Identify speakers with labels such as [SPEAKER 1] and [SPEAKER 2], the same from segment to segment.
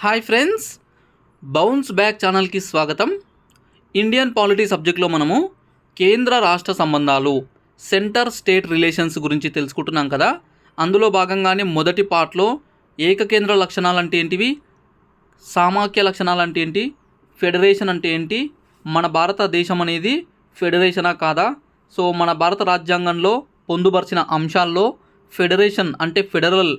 [SPEAKER 1] Hi friends, bounce back ఛానల్కి స్వాగతం. Indian polity సబ్జెక్ట్లో మనము కేంద్ర రాష్ట్ర సంబంధాలు, సెంటర్ స్టేట్ రిలేషన్స్ గురించి తెలుసుకుంటున్నాం కదా. అందులో భాగంగానే మొదటి పార్ట్లో ఏకకేంద్ర లక్షణాలు అంటే ఏంటివి, సామాఖ్య లక్షణాలు అంటే ఏంటి, ఫెడరేషన్ అంటే ఏంటి, మన భారతదేశం అనేది ఫెడరేషనా కాదా, సో మన భారత రాజ్యాంగంలో పొందుపరిచిన అంశాల్లో ఫెడరేషన్ అంటే ఫెడరల్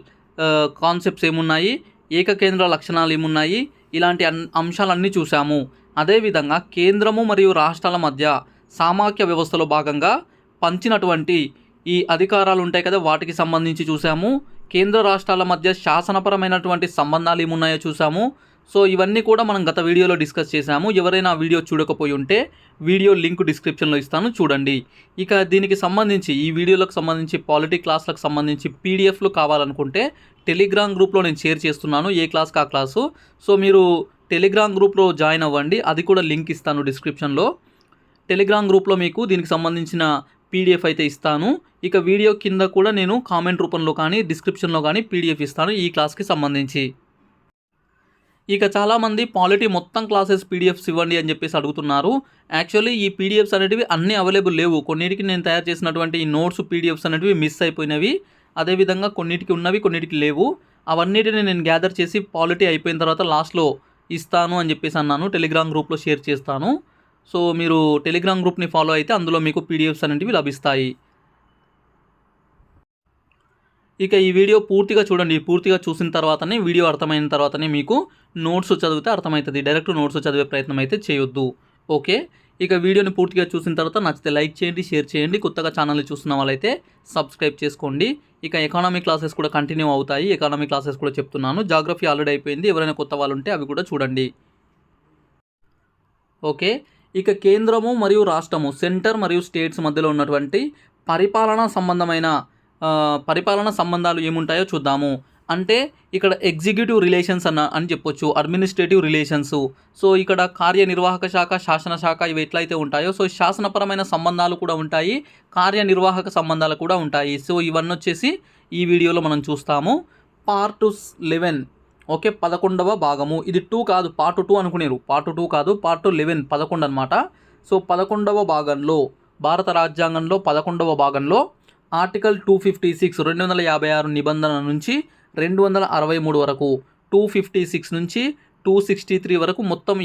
[SPEAKER 1] కాన్సెప్ట్స్ ఏమున్నాయి, ఏకకేంద్ర లక్షణాలు ఏమున్నాయి, ఇలాంటి అంశాలన్నీ చూసాము. అదేవిధంగా కేంద్రము మరియు రాష్ట్రాల మధ్య సామాఖ్య వ్యవస్థలో భాగంగా పంచినటువంటి ఈ అధికారాలు ఉంటాయి కదా, వాటికి సంబంధించి చూసాము. కేంద్ర రాష్ట్రాల మధ్య శాసనపరమైనటువంటి సంబంధాలు ఏమున్నాయో చూసాము. సో ఇవన్నీ కూడా మనం గత వీడియోలో డిస్కస్ చేశాము. ఎవరైనా వీడియో చూడకపోయి ఉంటే వీడియో లింక్ డిస్క్రిప్షన్లో ఇస్తాను, చూడండి. ఇక దీనికి సంబంధించి ఈ వీడియోలకు సంబంధించి పాలిటీ క్లాసులకు సంబంధించి పీడిఎఫ్లు కావాలనుకుంటే టెలిగ్రామ్ గ్రూప్లో నేను షేర్ చేస్తున్నాను, ఏ క్లాస్కి ఆ క్లాసు. సో మీరు టెలిగ్రామ్ గ్రూప్లో జాయిన్ అవ్వండి, అది కూడా లింక్ ఇస్తాను డిస్క్రిప్షన్లో. టెలిగ్రామ్ గ్రూప్లో మీకు దీనికి సంబంధించిన పీడిఎఫ్ అయితే ఇస్తాను. ఇక వీడియో కింద కూడా నేను కామెంట్ రూపంలో కానీ డిస్క్రిప్షన్లో కానీ పీడిఎఫ్ ఇస్తాను ఈ క్లాస్కి సంబంధించి. ఇక చాలామంది పాలిటీ మొత్తం క్లాసెస్ పీడిఎఫ్స్ ఇవ్వండి అని చెప్పేసి అడుగుతున్నారు. యాక్చువల్లీ ఈ పీడిఎఫ్స్ అనేటివి అన్నీ అవైలబుల్ లేవు. కొన్నిటికి నేను తయారు చేసినటువంటి ఈ నోట్స్ పీడిఎఫ్స్ అనేటివి మిస్ అయిపోయినవి, అదేవిధంగా కొన్నిటికి ఉన్నవి కొన్నిటికి లేవు. అవన్నిటిని నేను గ్యాదర్ చేసి పాలిటీ అయిపోయిన తర్వాత లాస్ట్లో ఇస్తాను అని చెప్పేసి అన్నాను. టెలిగ్రామ్ గ్రూప్లో షేర్ చేస్తాను. సో మీరు టెలిగ్రామ్ గ్రూప్ని ఫాలో అయితే అందులో మీకు పీడిఎఫ్స్ అనేటివి లభిస్తాయి. ఇక ఈ వీడియో పూర్తిగా చూడండి. పూర్తిగా చూసిన తర్వాతనే, వీడియో అర్థమైన తర్వాతనే మీకు నోట్స్ చదివితే అర్థమవుతుంది. డైరెక్ట్ నోట్స్ చదివే ప్రయత్నం అయితే చేయొద్దు, ఓకే. ఇక వీడియోని పూర్తిగా చూసిన తర్వాత నచ్చితే లైక్ చేయండి, షేర్ చేయండి. కొత్తగా ఛానల్ని చూస్తున్న వాళ్ళైతే సబ్స్క్రైబ్ చేసుకోండి. ఇక ఎకానమీ క్లాసెస్ కూడా కంటిన్యూ అవుతాయి. ఎకానమీ క్లాసెస్ కూడా చెప్తున్నాను. జాగ్రఫీ ఆల్రెడీ అయిపోయింది, ఎవరైనా కొత్త వాళ్ళు ఉంటే అవి కూడా చూడండి, ఓకే. ఇక కేంద్రము మరియు రాష్ట్రము, సెంటర్ మరియు స్టేట్స్ మధ్యలో ఉన్నటువంటి పరిపాలనా సంబంధాలు ఏముంటాయో చూద్దాము. అంటే ఇక్కడ ఎగ్జిక్యూటివ్ రిలేషన్స్ అని చెప్పొచ్చు, అడ్మినిస్ట్రేటివ్ రిలేషన్స్. సో ఇక్కడ కార్యనిర్వాహక శాఖ, శాసన శాఖ ఇవి ఎట్లయితే ఉంటాయో, సో శాసనపరమైన సంబంధాలు కూడా ఉంటాయి, కార్యనిర్వాహక సంబంధాలు కూడా ఉంటాయి. సో ఇవన్నీ వచ్చేసి ఈ వీడియోలో మనం చూస్తాము. పార్ట్ 11, ఓకే, 11వ భాగము. ఇది 2 కాదు, పార్ట్ 2 అనుకునేరు. పార్ట్ 2 కాదు, పార్ట్ 11, 11 అనమాట. సో 11వ భాగంలో, భారత రాజ్యాంగంలో 11వ భాగంలో ఆర్టికల్ 256 256 నిబంధన నుంచి 263 వరకు, 256 నుంచి 263 వరకు మొత్తం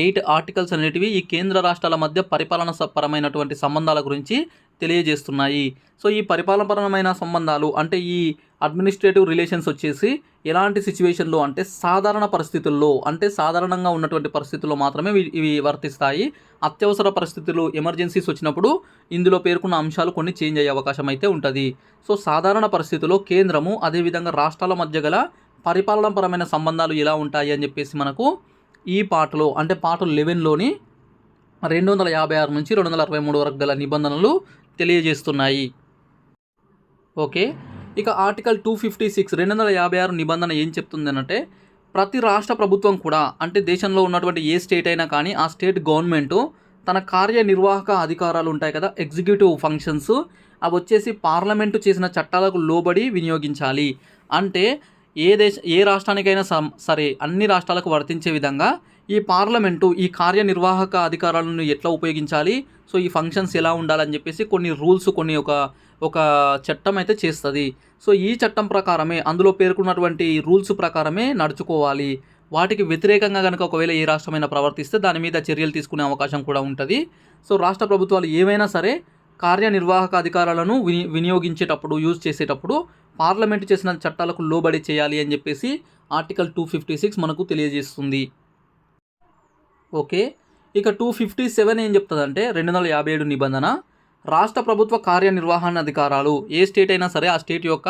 [SPEAKER 1] 8 ఆర్టికల్స్ అనేటివి ఈ కేంద్ర రాష్ట్రాల మధ్య పరిపాలన పరమైనటువంటి సంబంధాల గురించి తెలియజేస్తున్నాయి. సో ఈ పరిపాలనపరమైన సంబంధాలు అంటే ఈ అడ్మినిస్ట్రేటివ్ రిలేషన్స్ వచ్చేసి ఎలాంటి సిచ్యువేషన్లో అంటే సాధారణ పరిస్థితుల్లో, అంటే సాధారణంగా ఉన్నటువంటి పరిస్థితుల్లో మాత్రమే ఇవి వర్తిస్తాయి. అత్యవసర పరిస్థితులు, ఎమర్జెన్సీస్ వచ్చినప్పుడు ఇందులో పేర్కొన్న అంశాలు కొన్ని చేంజ్ అయ్యే అవకాశం అయితే ఉంటుంది. సో సాధారణ పరిస్థితుల్లో కేంద్రము అదేవిధంగా రాష్ట్రాల మధ్య గల పరిపాలనపరమైన సంబంధాలు ఎలా ఉంటాయి అని చెప్పేసి మనకు ఈ పార్ట్లో, అంటే పార్ట్ 11లోని 256 నుంచి 263 వరకు గల నిబంధనలు తెలియజేస్తున్నాయి, ఓకే. ఇక ఆర్టికల్ 256 256 నిబంధన ఏం చెప్తుంది అంటే, ప్రతి రాష్ట్ర ప్రభుత్వం కూడా, అంటే దేశంలో ఉన్నటువంటి ఏ స్టేట్ అయినా కానీ ఆ స్టేట్ గవర్నమెంటు తన కార్యనిర్వాహక అధికారాలు ఉంటాయి కదా, ఎగ్జిక్యూటివ్ ఫంక్షన్స్, అవి వచ్చేసి పార్లమెంటు చేసిన చట్టాలకు లోబడి వినియోగించాలి. అంటే ఏ రాష్ట్రానికైనా సరే అన్ని రాష్ట్రాలకు వర్తించే విధంగా ఈ పార్లమెంటు ఈ కార్యనిర్వాహక అధికారాలను ఎట్లా ఉపయోగించాలి, సో ఈ ఫంక్షన్స్ ఎలా ఉండాలని చెప్పేసి కొన్ని రూల్స్, కొన్ని ఒక చట్టం అయితే చేస్తుంది. సో ఈ చట్టం ప్రకారమే, అందులో పేర్కొన్నటువంటి రూల్స్ ప్రకారమే నడుచుకోవాలి. వాటికి వ్యతిరేకంగా కనుక ఒకవేళ ఏ రాష్ట్రమైనా ప్రవర్తిస్తే దాని మీద చర్యలు తీసుకునే అవకాశం కూడా ఉంటుంది. సో రాష్ట్ర ప్రభుత్వాలు ఏవైనా సరే కార్యనిర్వాహక అధికారాలను వినియోగించేటప్పుడు, యూజ్ చేసేటప్పుడు పార్లమెంటు చేసిన చట్టాలకు లోబడి చేయాలి అని చెప్పేసి ఆర్టికల్ 256 మనకు తెలియజేస్తుంది, ఓకే. ఇక 257 ఏం చెప్తుందంటే, 257 నిబంధన, రాష్ట్ర ప్రభుత్వ కార్యనిర్వహణ అధికారాలు, ఏ స్టేట్ అయినా సరే ఆ స్టేట్ యొక్క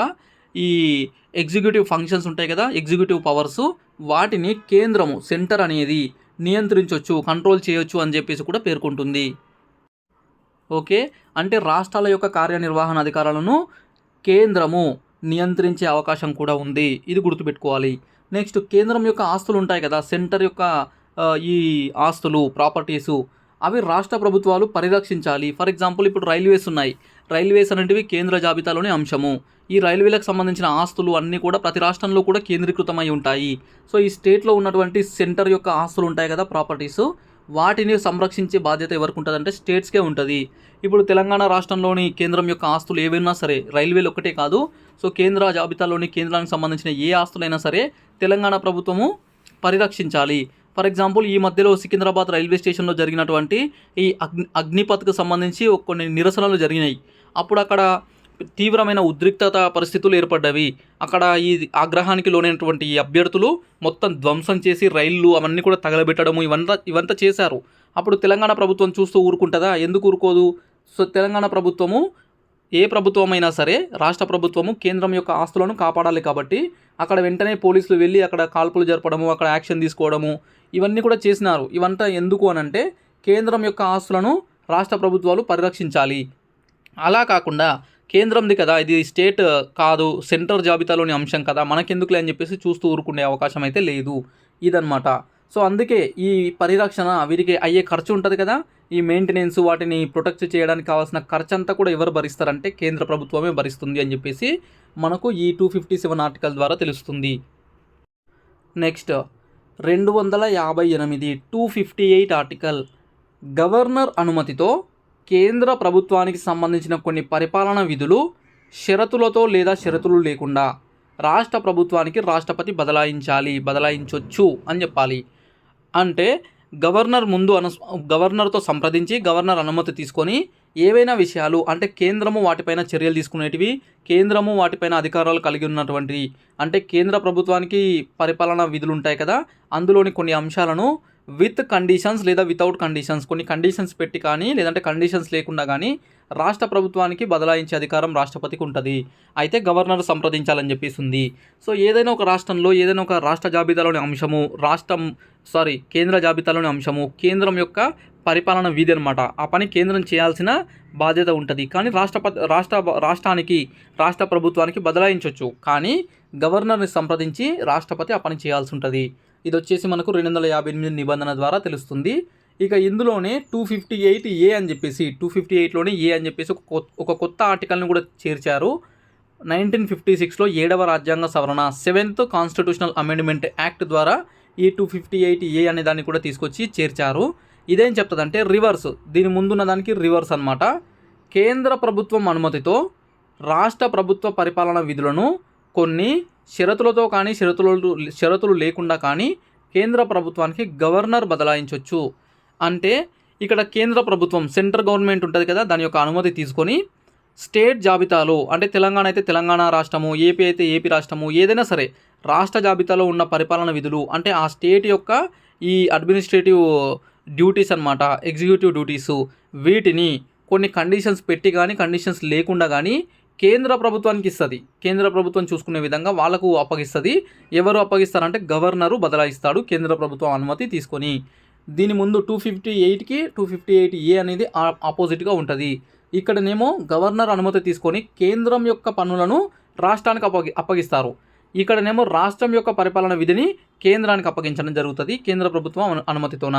[SPEAKER 1] ఈ ఎగ్జిక్యూటివ్ ఫంక్షన్స్ ఉంటాయి కదా, ఎగ్జిక్యూటివ్ పవర్స్, వాటిని కేంద్రము, సెంటర్ అనేది నియంత్రించవచ్చు, కంట్రోల్ చేయొచ్చు అని చెప్పేసి కూడా పేర్కొంటుంది, ఓకే. అంటే రాష్ట్రాల యొక్క కార్యనిర్వహణ అధికారాలను కేంద్రము నియంత్రించే అవకాశం కూడా ఉంది, ఇది గుర్తుపెట్టుకోవాలి. నెక్స్ట్ కేంద్రం యొక్క ఆస్తులు ఉంటాయి కదా, సెంటర్ యొక్క ఈ ఆస్తులు, ప్రాపర్టీసు, అవి రాష్ట్ర ప్రభుత్వాలు పరిరక్షించాలి. ఫర్ ఎగ్జాంపుల్ ఇప్పుడు రైల్వేస్ ఉన్నాయి. రైల్వేస్ అనేటివి కేంద్ర జాబితాలోని అంశము. ఈ రైల్వేలకు సంబంధించిన ఆస్తులు అన్నీ కూడా ప్రతి రాష్ట్రంలో కూడా కేంద్రీకృతమై ఉంటాయి. సో ఈ స్టేట్లో ఉన్నటువంటి సెంటర్ యొక్క ఆస్తులు ఉంటాయి కదా, ప్రాపర్టీస్, వాటిని సంరక్షించే బాధ్యత ఎవరికి ఉంటుందంటే స్టేట్స్కే ఉంటుంది. ఇప్పుడు తెలంగాణ రాష్ట్రంలోని కేంద్రం యొక్క ఆస్తులు ఏవైనా సరే, రైల్వేలు ఒక్కటే కాదు, సో కేంద్ర జాబితాలోని కేంద్రానికి సంబంధించిన ఏ ఆస్తులైనా సరే తెలంగాణ ప్రభుత్వము పరిరక్షించాలి. ఫర్ ఎగ్జాంపుల్ ఈ మధ్యలో సికింద్రాబాద్ రైల్వే స్టేషన్లో జరిగినటువంటి ఈ అగ్నిపథ్కు సంబంధించి కొన్ని నిరసనలు జరిగినాయి. అప్పుడు అక్కడ తీవ్రమైన ఉద్రిక్తత పరిస్థితులు ఏర్పడ్డవి. అక్కడ ఈ ఆగ్రహానికి లోనైనటువంటి ఈ అభ్యర్థులు మొత్తం ధ్వంసం చేసి రైళ్లు అవన్నీ కూడా తగలబెట్టడము ఇవంతా చేశారు. అప్పుడు తెలంగాణ ప్రభుత్వం చూస్తూ ఊరుకుంటుందా? ఎందుకు ఊరుకోదు? సో తెలంగాణ ప్రభుత్వము, ఏ ప్రభుత్వమైనా సరే రాష్ట్ర ప్రభుత్వము కేంద్రం యొక్క ఆస్తులను కాపాడాలి కాబట్టి అక్కడ వెంటనే పోలీసులు వెళ్ళి అక్కడ కాల్పులు జరపడము, అక్కడ యాక్షన్ తీసుకోవడము, ఇవన్నీ కూడా చేసినారు. ఇవంతా ఎందుకు అనంటే కేంద్రం యొక్క ఆస్తులను రాష్ట్ర ప్రభుత్వాలు పరిరక్షించాలి. అలా కాకుండా కేంద్రంది కదా, ఇది స్టేట్ కాదు, సెంటర్ జాబితాలోని అంశం కదా, మనకెందుకులే అని చెప్పేసి చూస్తూ ఊరుకునే అవకాశం అయితే లేదు. ఇదన్నమాట. సో అందుకే ఈ పరిరక్షణ, వీరికి అయ్యే ఖర్చు ఉంటుంది కదా, ఈ మెయింటెనెన్స్, వాటిని ప్రొటెక్ట్ చేయడానికి కావాల్సిన ఖర్చు అంతా కూడా ఎవరు భరిస్తారంటే కేంద్ర ప్రభుత్వమే భరిస్తుంది అని చెప్పేసి మనకు ఈ 257 ఆర్టికల్ ద్వారా తెలుస్తుంది. నెక్స్ట్ 258 258 ఆర్టికల్, గవర్నర్ అనుమతితో కేంద్ర ప్రభుత్వానికి సంబంధించిన కొన్ని పరిపాలనా విధులు షరతులతో లేదా షరతులు లేకుండా రాష్ట్ర ప్రభుత్వానికి రాష్ట్రపతి బదలాయించవచ్చు అని చెప్పాలి. అంటే గవర్నర్తో సంప్రదించి గవర్నర్ అనుమతి తీసుకొని ఏవైనా విషయాలు, అంటే కేంద్రము వాటిపైన చర్యలు తీసుకునేటివి, కేంద్రము వాటిపైన అధికారాలు కలిగి ఉన్నటువంటి, అంటే కేంద్ర ప్రభుత్వానికి పరిపాలనా విధులు ఉంటాయి కదా, అందులోని కొన్ని అంశాలను విత్ కండిషన్స్ లేదా వితౌట్ కండిషన్స్, కొన్ని కండిషన్స్ పెట్టి కానీ లేదంటే కండిషన్స్ లేకుండా కానీ రాష్ట్ర ప్రభుత్వానికి బదలాయించే అధికారం రాష్ట్రపతికి ఉంటుంది. అయితే గవర్నర్ సంప్రదించాలని చెప్పేసి ఉంది. సో ఏదైనా ఒక రాష్ట్రంలో ఏదైనా ఒక రాష్ట్ర జాబితాలోని అంశము కేంద్ర జాబితాలోని అంశము కేంద్రం యొక్క పరిపాలన విధి అనమాట. ఆ పని కేంద్రం చేయాల్సిన బాధ్యత ఉంటుంది. కానీ రాష్ట్ర ప్రభుత్వానికి బదలాయించవచ్చు. కానీ గవర్నర్ని సంప్రదించి రాష్ట్రపతి ఆ పని చేయాల్సి ఉంటుంది. ఇది వచ్చేసి మనకు 258 నిబంధన ద్వారా తెలుస్తుంది. ఇక ఇందులోనే 258A అని చెప్పేసి 258లోనే ఏ అని చెప్పేసి ఒక కొత్త ఆర్టికల్ని కూడా చేర్చారు. 1956లో 7వ రాజ్యాంగ సవరణ 7th కాన్స్టిట్యూషనల్ అమెండ్మెంట్ యాక్ట్ ద్వారా ఈ 258A అనే దాన్ని కూడా తీసుకొచ్చి చేర్చారు. ఇదేం చెప్తుందంటే రివర్స్, దీని ముందున్న దానికి రివర్స్ అనమాట. కేంద్ర ప్రభుత్వం అనుమతితో రాష్ట్ర ప్రభుత్వ పరిపాలన విధులను కొన్ని షరతులతో కానీ షరతులు లేకుండా కానీ కేంద్ర ప్రభుత్వానికి గవర్నర్ బదలాయించవచ్చు. అంటే ఇక్కడ కేంద్ర ప్రభుత్వం, సెంట్రల్ గవర్నమెంట్ ఉంటుంది కదా, దాని యొక్క అనుమతి తీసుకొని స్టేట్ జాబితాలో, అంటే తెలంగాణ అయితే తెలంగాణ రాష్ట్రము, ఏపీ అయితే ఏపీ రాష్ట్రము, ఏదైనా సరే రాష్ట్ర జాబితాలో ఉన్న పరిపాలన విధులు, అంటే ఆ స్టేట్ యొక్క ఈ అడ్మినిస్ట్రేటివ్ డ్యూటీస్ అన్నమాట, ఎగ్జిక్యూటివ్ డ్యూటీసు, వీటిని కొన్ని కండిషన్స్ పెట్టి కానీ కండిషన్స్ లేకుండా కానీ కేంద్ర ప్రభుత్వానికి ఇస్తుంది. కేంద్ర ప్రభుత్వం చూసుకునే విధంగా వాళ్ళకు అప్పగిస్తుంది. ఎవరు అప్పగిస్తారంటే గవర్నరు బదలాయిస్తాడు కేంద్ర ప్రభుత్వం అనుమతి తీసుకొని. దీని ముందు 258కి 258A అనేది ఆపోజిట్గా ఉంటుంది. ఇక్కడనేమో గవర్నర్ అనుమతి తీసుకొని కేంద్రం యొక్క పన్నులను రాష్ట్రానికి అప్పగిస్తారు. ఇక్కడనేమో రాష్ట్రం యొక్క పరిపాలన విధిని కేంద్రానికి అప్పగించడం జరుగుతుంది కేంద్ర ప్రభుత్వం అనుమతితోన.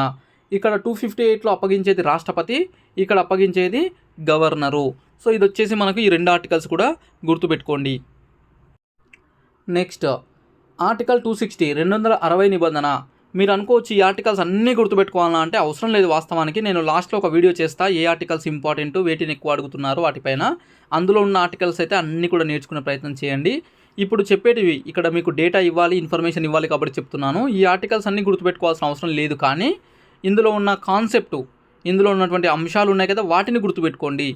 [SPEAKER 1] ఇక్కడ 258లో అప్పగించేది రాష్ట్రపతి, ఇక్కడ అప్పగించేది గవర్నరు. సో ఇది వచ్చేసి మనకు ఈ 2 ఆర్టికల్స్ కూడా గుర్తుపెట్టుకోండి. నెక్స్ట్ ఆర్టికల్ 260 260 నిబంధన. మీరు అనుకోవచ్చు ఈ ఆర్టికల్స్ అన్నీ గుర్తుపెట్టుకోవాలా అంటే అవసరం లేదు. వాస్తవానికి నేను లాస్ట్లో ఒక వీడియో చేస్తా, ఏ ఆర్టికల్స్ ఇంపార్టెంట్, వేటిని ఎక్కువ అడుగుతున్నారు వాటిపైన. అందులో ఉన్న ఆర్టికల్స్ అయితే అన్నీ కూడా నేర్చుకునే ప్రయత్నం చేయండి. ఇప్పుడు చెప్పేటివి ఇక్కడ మీకు డేటా ఇవ్వాలి, ఇన్ఫర్మేషన్ ఇవ్వాలి కాబట్టి చెప్తున్నాను. ఈ ఆర్టికల్స్ అన్నీ గుర్తుపెట్టుకోవాల్సిన అవసరం లేదు. కానీ ఇందులో ఉన్న కాన్సెప్టు, ఇందులో ఉన్నటువంటి అంశాలు ఉన్నాయి కదా, వాటిని గుర్తుపెట్టుకోండి.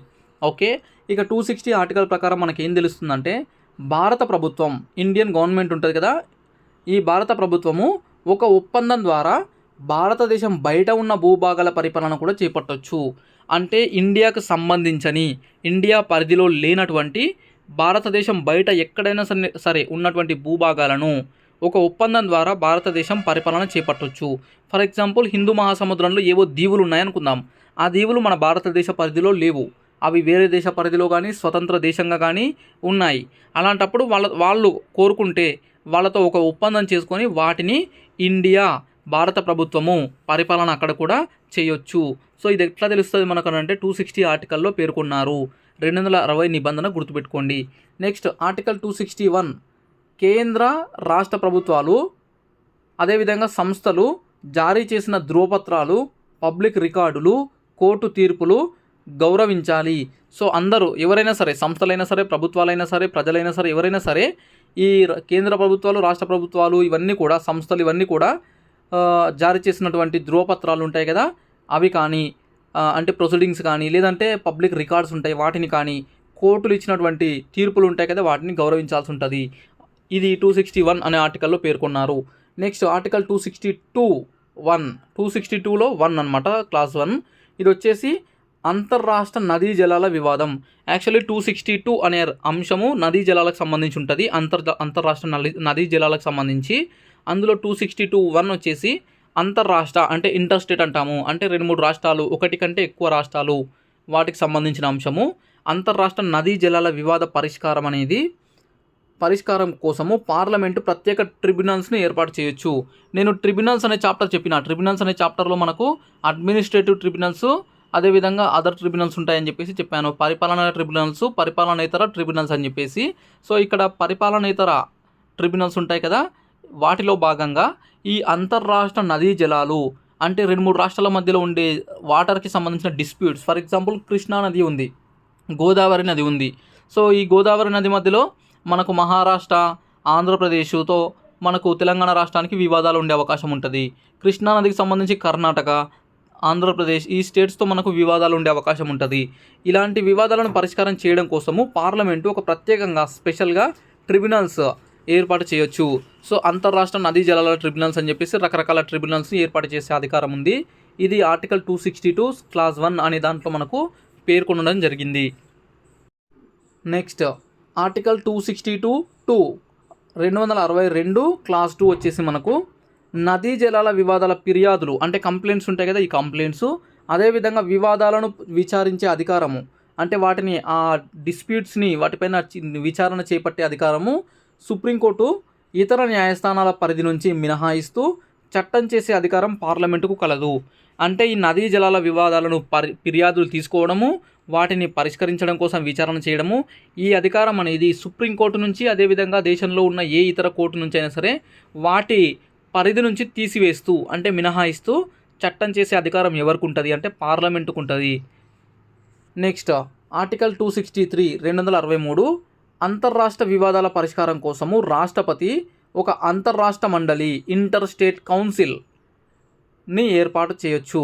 [SPEAKER 1] ఓకే. ఇక 260 ఆర్టికల్ ప్రకారం మనకి ఏం తెలుస్తుందంటే భారత ప్రభుత్వం, ఇండియన్ గవర్నమెంట్ ఉంటుంది కదా, ఈ భారత ప్రభుత్వము ఒక ఒప్పందం ద్వారా భారతదేశం బయట ఉన్న భూభాగాల పరిపాలన కూడా చేపట్టవచ్చు. అంటే ఇండియాకు సంబంధించని, ఇండియా పరిధిలో లేనటువంటి భారతదేశం బయట ఎక్కడైనా సరే ఉన్నటువంటి భూభాగాలను ఒక ఒప్పందం ద్వారా భారతదేశం పరిపాలన చేపట్టవచ్చు. ఫర్ ఎగ్జాంపుల్ హిందూ మహాసముద్రంలో ఏవో దీవులు ఉన్నాయనుకుందాం. ఆ దీవులు మన భారతదేశ పరిధిలో లేవు, అవి వేరే దేశ పరిధిలో కానీ స్వతంత్ర దేశంగా కానీ ఉన్నాయి. అలాంటప్పుడు వాళ్ళు కోరుకుంటే వాళ్ళతో ఒక ఒప్పందం చేసుకొని వాటిని ఇండియా భారత ప్రభుత్వము పరిపాలన అక్కడ కూడా చేయొచ్చు. సో ఇది ఎట్లా తెలుస్తుంది మనకు అంటే 260 ఆర్టికల్లో పేర్కొన్నారు. 260 నిబంధన గుర్తుపెట్టుకోండి. నెక్స్ట్ ఆర్టికల్ 261 కేంద్ర రాష్ట్ర ప్రభుత్వాలు అదేవిధంగా సంస్థలు జారీ చేసిన ధృవపత్రాలు, పబ్లిక్ రికార్డులు, కోర్టు తీర్పులు గౌరవించాలి. సో అందరూ ఎవరైనా సరే, సంస్థలైనా సరే, ప్రభుత్వాలైనా సరే, ప్రజలైనా సరే, ఎవరైనా సరే ఈ కేంద్ర ప్రభుత్వాలు, రాష్ట్ర ప్రభుత్వాలు ఇవన్నీ కూడా, సంస్థలు ఇవన్నీ కూడా జారీ చేసినటువంటి ధృవపత్రాలు ఉంటాయి కదా, అవి కానీ అంటే ప్రొసీడింగ్స్ కానీ, లేదంటే పబ్లిక్ రికార్డ్స్ ఉంటాయి వాటిని కానీ, కోర్టులు ఇచ్చినటువంటి తీర్పులు ఉంటాయి కదా వాటిని గౌరవించాల్సి ఉంటుంది. ఇది 261 అనే ఆర్టికల్లో పేర్కొన్నారు. నెక్స్ట్ ఆర్టికల్ 262లో 1 అనమాట, క్లాస్ 1. ఇది వచ్చేసి అంతర్రాష్ట్ర నదీ జలాల వివాదం. యాక్చువల్లీ 262 అనే అంశము నదీ జలాలకు సంబంధించి ఉంటుంది, అంతర్రాష్ట్ర నదీ జలాలకు సంబంధించి. అందులో 262(1) వచ్చేసి అంతర్రాష్ట్ర అంటే ఇంటర్ స్టేట్ అంటాము, అంటే 2-3 రాష్ట్రాలు, ఒకటి కంటే ఎక్కువ రాష్ట్రాలు వాటికి సంబంధించిన అంశము. అంతర్రాష్ట్ర నదీ జలాల వివాద పరిష్కారం కోసము పార్లమెంటు ప్రత్యేక ట్రిబ్యునల్స్ని ఏర్పాటు చేయొచ్చు. నేను ట్రిబ్యునల్స్ అనే చాప్టర్ చెప్పిన, ట్రిబ్యునల్స్ అనే చాప్టర్లో మనకు అడ్మినిస్ట్రేటివ్ ట్రిబ్యునల్స్, అదేవిధంగా అదర్ ట్రిబ్యునల్స్ ఉంటాయని చెప్పేసి చెప్పాను. పరిపాలనా ట్రిబ్యునల్స్, పరిపాలనేతర ట్రిబ్యునల్స్ అని చెప్పేసి. సో ఇక్కడ పరిపాలనేతర ట్రిబ్యునల్స్ ఉంటాయి కదా, వాటిలో భాగంగా ఈ అంతర్రాష్ట్ర నదీ జలాలు అంటే 2-3 రాష్ట్రాల మధ్యలో ఉండే వాటర్కి సంబంధించిన డిస్ప్యూట్స్. ఫర్ ఎగ్జాంపుల్ కృష్ణా నది ఉంది, గోదావరి నది ఉంది. సో ఈ గోదావరి నది మధ్యలో మనకు మహారాష్ట్ర, ఆంధ్రప్రదేశ్తో మనకు తెలంగాణ రాష్ట్రానికి వివాదాలు ఉండే అవకాశం ఉంటుంది. కృష్ణా నదికి సంబంధించి కర్ణాటక, ఆంధ్రప్రదేశ్ ఈ స్టేట్స్తో మనకు వివాదాలు ఉండే అవకాశం ఉంటుంది. ఇలాంటి వివాదాలను పరిష్కారం చేయడం కోసము పార్లమెంటు ఒక ప్రత్యేకంగా స్పెషల్గా ట్రిబ్యునల్స్ ఏర్పాటు చేయొచ్చు. సో అంతర్రాష్ట్ర నదీ జలాల ట్రిబ్యునల్స్ అని చెప్పేసి రకరకాల ట్రిబ్యునల్స్ని ఏర్పాటు చేసే అధికారం ఉంది. ఇది ఆర్టికల్ 262 క్లాస్ 1 అనే దాంట్లో మనకు పేర్కొనడం జరిగింది. నెక్స్ట్ ఆర్టికల్ 262(2) 262 క్లాస్ 2 వచ్చేసి మనకు నదీ జలాల వివాదాల ఫిర్యాదులు అంటే కంప్లైంట్స్ ఉంటాయి కదా, ఈ కంప్లైంట్స్, అదేవిధంగా వివాదాలను విచారించే అధికారము అంటే వాటిని ఆ డిస్ప్యూట్స్ని వాటిపైన విచారణ చేపట్టే అధికారము సుప్రీంకోర్టు ఇతర న్యాయస్థానాల పరిధి నుంచి మినహాయిస్తూ చట్టం చేసే అధికారం పార్లమెంటుకు కలదు. అంటే ఈ నదీ జలాల వివాదాలను ఫిర్యాదులు తీసుకోవడము, వాటిని పరిష్కరించడం కోసం విచారణ చేయడము, ఈ అధికారం అనేది సుప్రీంకోర్టు నుంచి, అదేవిధంగా దేశంలో ఉన్న ఏ ఇతర కోర్టు నుంచి అయినా సరే వాటి పరిధి నుంచి తీసివేస్తూ అంటే మినహాయిస్తూ చట్టం చేసే అధికారం ఎవరికి ఉంటుంది అంటే పార్లమెంటుకు ఉంటుంది. నెక్స్ట్ ఆర్టికల్ 263 అంతర్రాష్ట్ర వివాదాల పరిష్కారం కోసము రాష్ట్రపతి ఒక అంతర్రాష్ట్ర మండలి ఇంటర్ స్టేట్ కౌన్సిల్ని ఏర్పాటు చేయొచ్చు.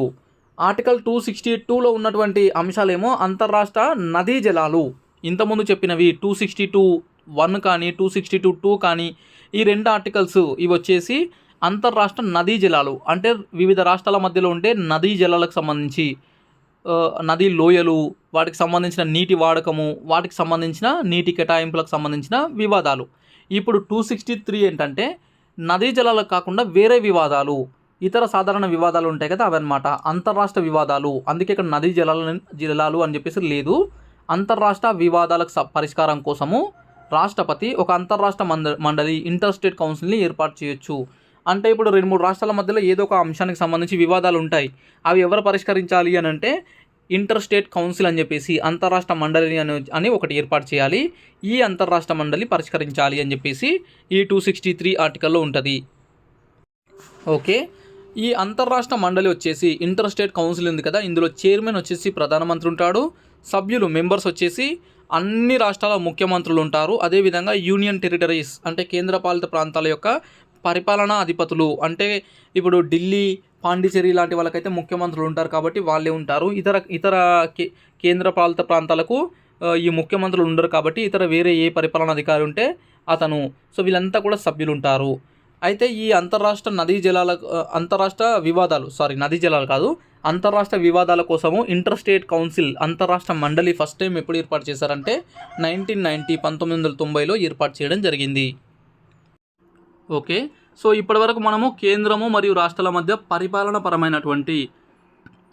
[SPEAKER 1] ఆర్టికల్ 262లో ఉన్నటువంటి అంశాలేమో అంతర్రాష్ట్ర నదీ జలాలు, ఇంతకుముందు చెప్పినవి 262(1) కానీ 262(2) కానీ ఈ 2 ఆర్టికల్స్ ఇవి వచ్చేసి అంతర్రాష్ట్ర నదీ జలాలు అంటే వివిధ రాష్ట్రాల మధ్యలో ఉండే నదీ జలాలకు సంబంధించి, నదీ లోయలు, వాటికి సంబంధించిన నీటి వాడకము, వాటికి సంబంధించిన నీటి కేటాయింపులకు సంబంధించిన వివాదాలు. ఇప్పుడు 263 ఏంటంటే నదీ జలాలకు కాకుండా వేరే వివాదాలు, ఇతర సాధారణ వివాదాలు ఉంటాయి కదా అవన్నమాట, అంతర్రాష్ట్ర వివాదాలు. అందుకే ఇక్కడ నదీ జలాలు అని చెప్పేసి లేదు. అంతర్రాష్ట్ర వివాదాలకు పరిష్కారం కోసము రాష్ట్రపతి ఒక అంతర్రాష్ట్ర మండలి ఇంటర్ స్టేట్ కౌన్సిల్ని ఏర్పాటు చేయొచ్చు. అంటే ఇప్పుడు 2-3 రాష్ట్రాల మధ్యలో ఏదో ఒక అంశానికి సంబంధించి వివాదాలు ఉంటాయి, అవి ఎవరు పరిష్కరించాలి అని అంటే ఇంటర్ స్టేట్ కౌన్సిల్ అని చెప్పేసి అంతర్రాష్ట్ర మండలి అని ఒకటి ఏర్పాటు చేయాలి. ఈ అంతర్రాష్ట్ర మండలి పరిష్కరించాలి అని చెప్పేసి ఈ 263 ఆర్టికల్లో ఉంటుంది. ఓకే, ఈ అంతర్రాష్ట్ర మండలి వచ్చేసి ఇంటర్ స్టేట్ కౌన్సిల్ ఉంది కదా, ఇందులో చైర్మన్ వచ్చేసి ప్రధానమంత్రి ఉంటాడు, సభ్యులు మెంబర్స్ వచ్చేసి అన్ని రాష్ట్రాల ముఖ్యమంత్రులు ఉంటారు. అదేవిధంగా యూనియన్ టెరిటరీస్ అంటే కేంద్రపాలిత ప్రాంతాల యొక్క పరిపాలనా అధిపతులు అంటే ఇప్పుడు ఢిల్లీ, పాండిచేరి లాంటి వాళ్ళకైతే ముఖ్యమంత్రులు ఉంటారు కాబట్టి వాళ్ళే ఉంటారు. ఇతర కేంద్రపాలిత ప్రాంతాలకు ఈ ముఖ్యమంత్రులు ఉండరు కాబట్టి వేరే ఏ పరిపాలనా అధికారి ఉంటే అతను. సో వీళ్ళంతా కూడా సభ్యులు ఉంటారు. అయితే ఈ అంతర్రాష్ట్ర వివాదాల కోసము ఇంటర్ స్టేట్ కౌన్సిల్ అంతర్రాష్ట్ర మండలి ఫస్ట్ టైం ఎప్పుడు ఏర్పాటు చేశారంటే 1990లో ఏర్పాటు చేయడం జరిగింది. ఓకే, సో ఇప్పటివరకు మనము కేంద్రము మరియు రాష్ట్రాల మధ్య పరిపాలన పరమైనటువంటి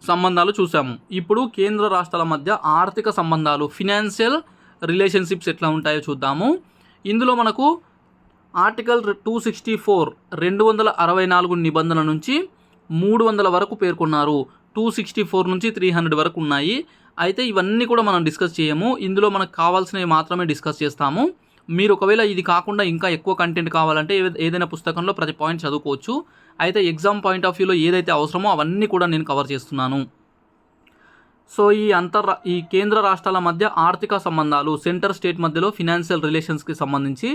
[SPEAKER 1] సంబంధాలు చూసాము. ఇప్పుడు కేంద్ర రాష్ట్రాల మధ్య ఆర్థిక సంబంధాలు, ఫినాన్షియల్ రిలేషన్షిప్స్ ఎట్లా ఉంటాయో చూద్దాము. ఇందులో మనకు ఆర్టికల్ 264 264 నిబంధన నుంచి 300 వరకు పేర్కొన్నారు. 264 నుంచి 300 వరకు ఉన్నాయి. అయితే ఇవన్నీ కూడా మనం డిస్కస్ చేయము. ఇందులో మనకు కావాల్సినవి మాత్రమే డిస్కస్ చేస్తాము. మీరు ఒకవేళ ఇది కాకుండా ఇంకా ఎక్కువ కంటెంట్ కావాలంటే ఏదైనా పుస్తకంలో ప్రతి పాయింట్ చదువుకోవచ్చు. అయితే ఎగ్జామ్ పాయింట్ ఆఫ్ వ్యూలో ఏదైతే అవసరమో అవన్నీ కూడా నేను కవర్ చేస్తున్నాను. సో ఈ కేంద్ర రాష్ట్రాల మధ్య ఆర్థిక సంబంధాలు, సెంటర్ స్టేట్ మధ్యలో ఫినాన్షియల్ రిలేషన్స్కి సంబంధించి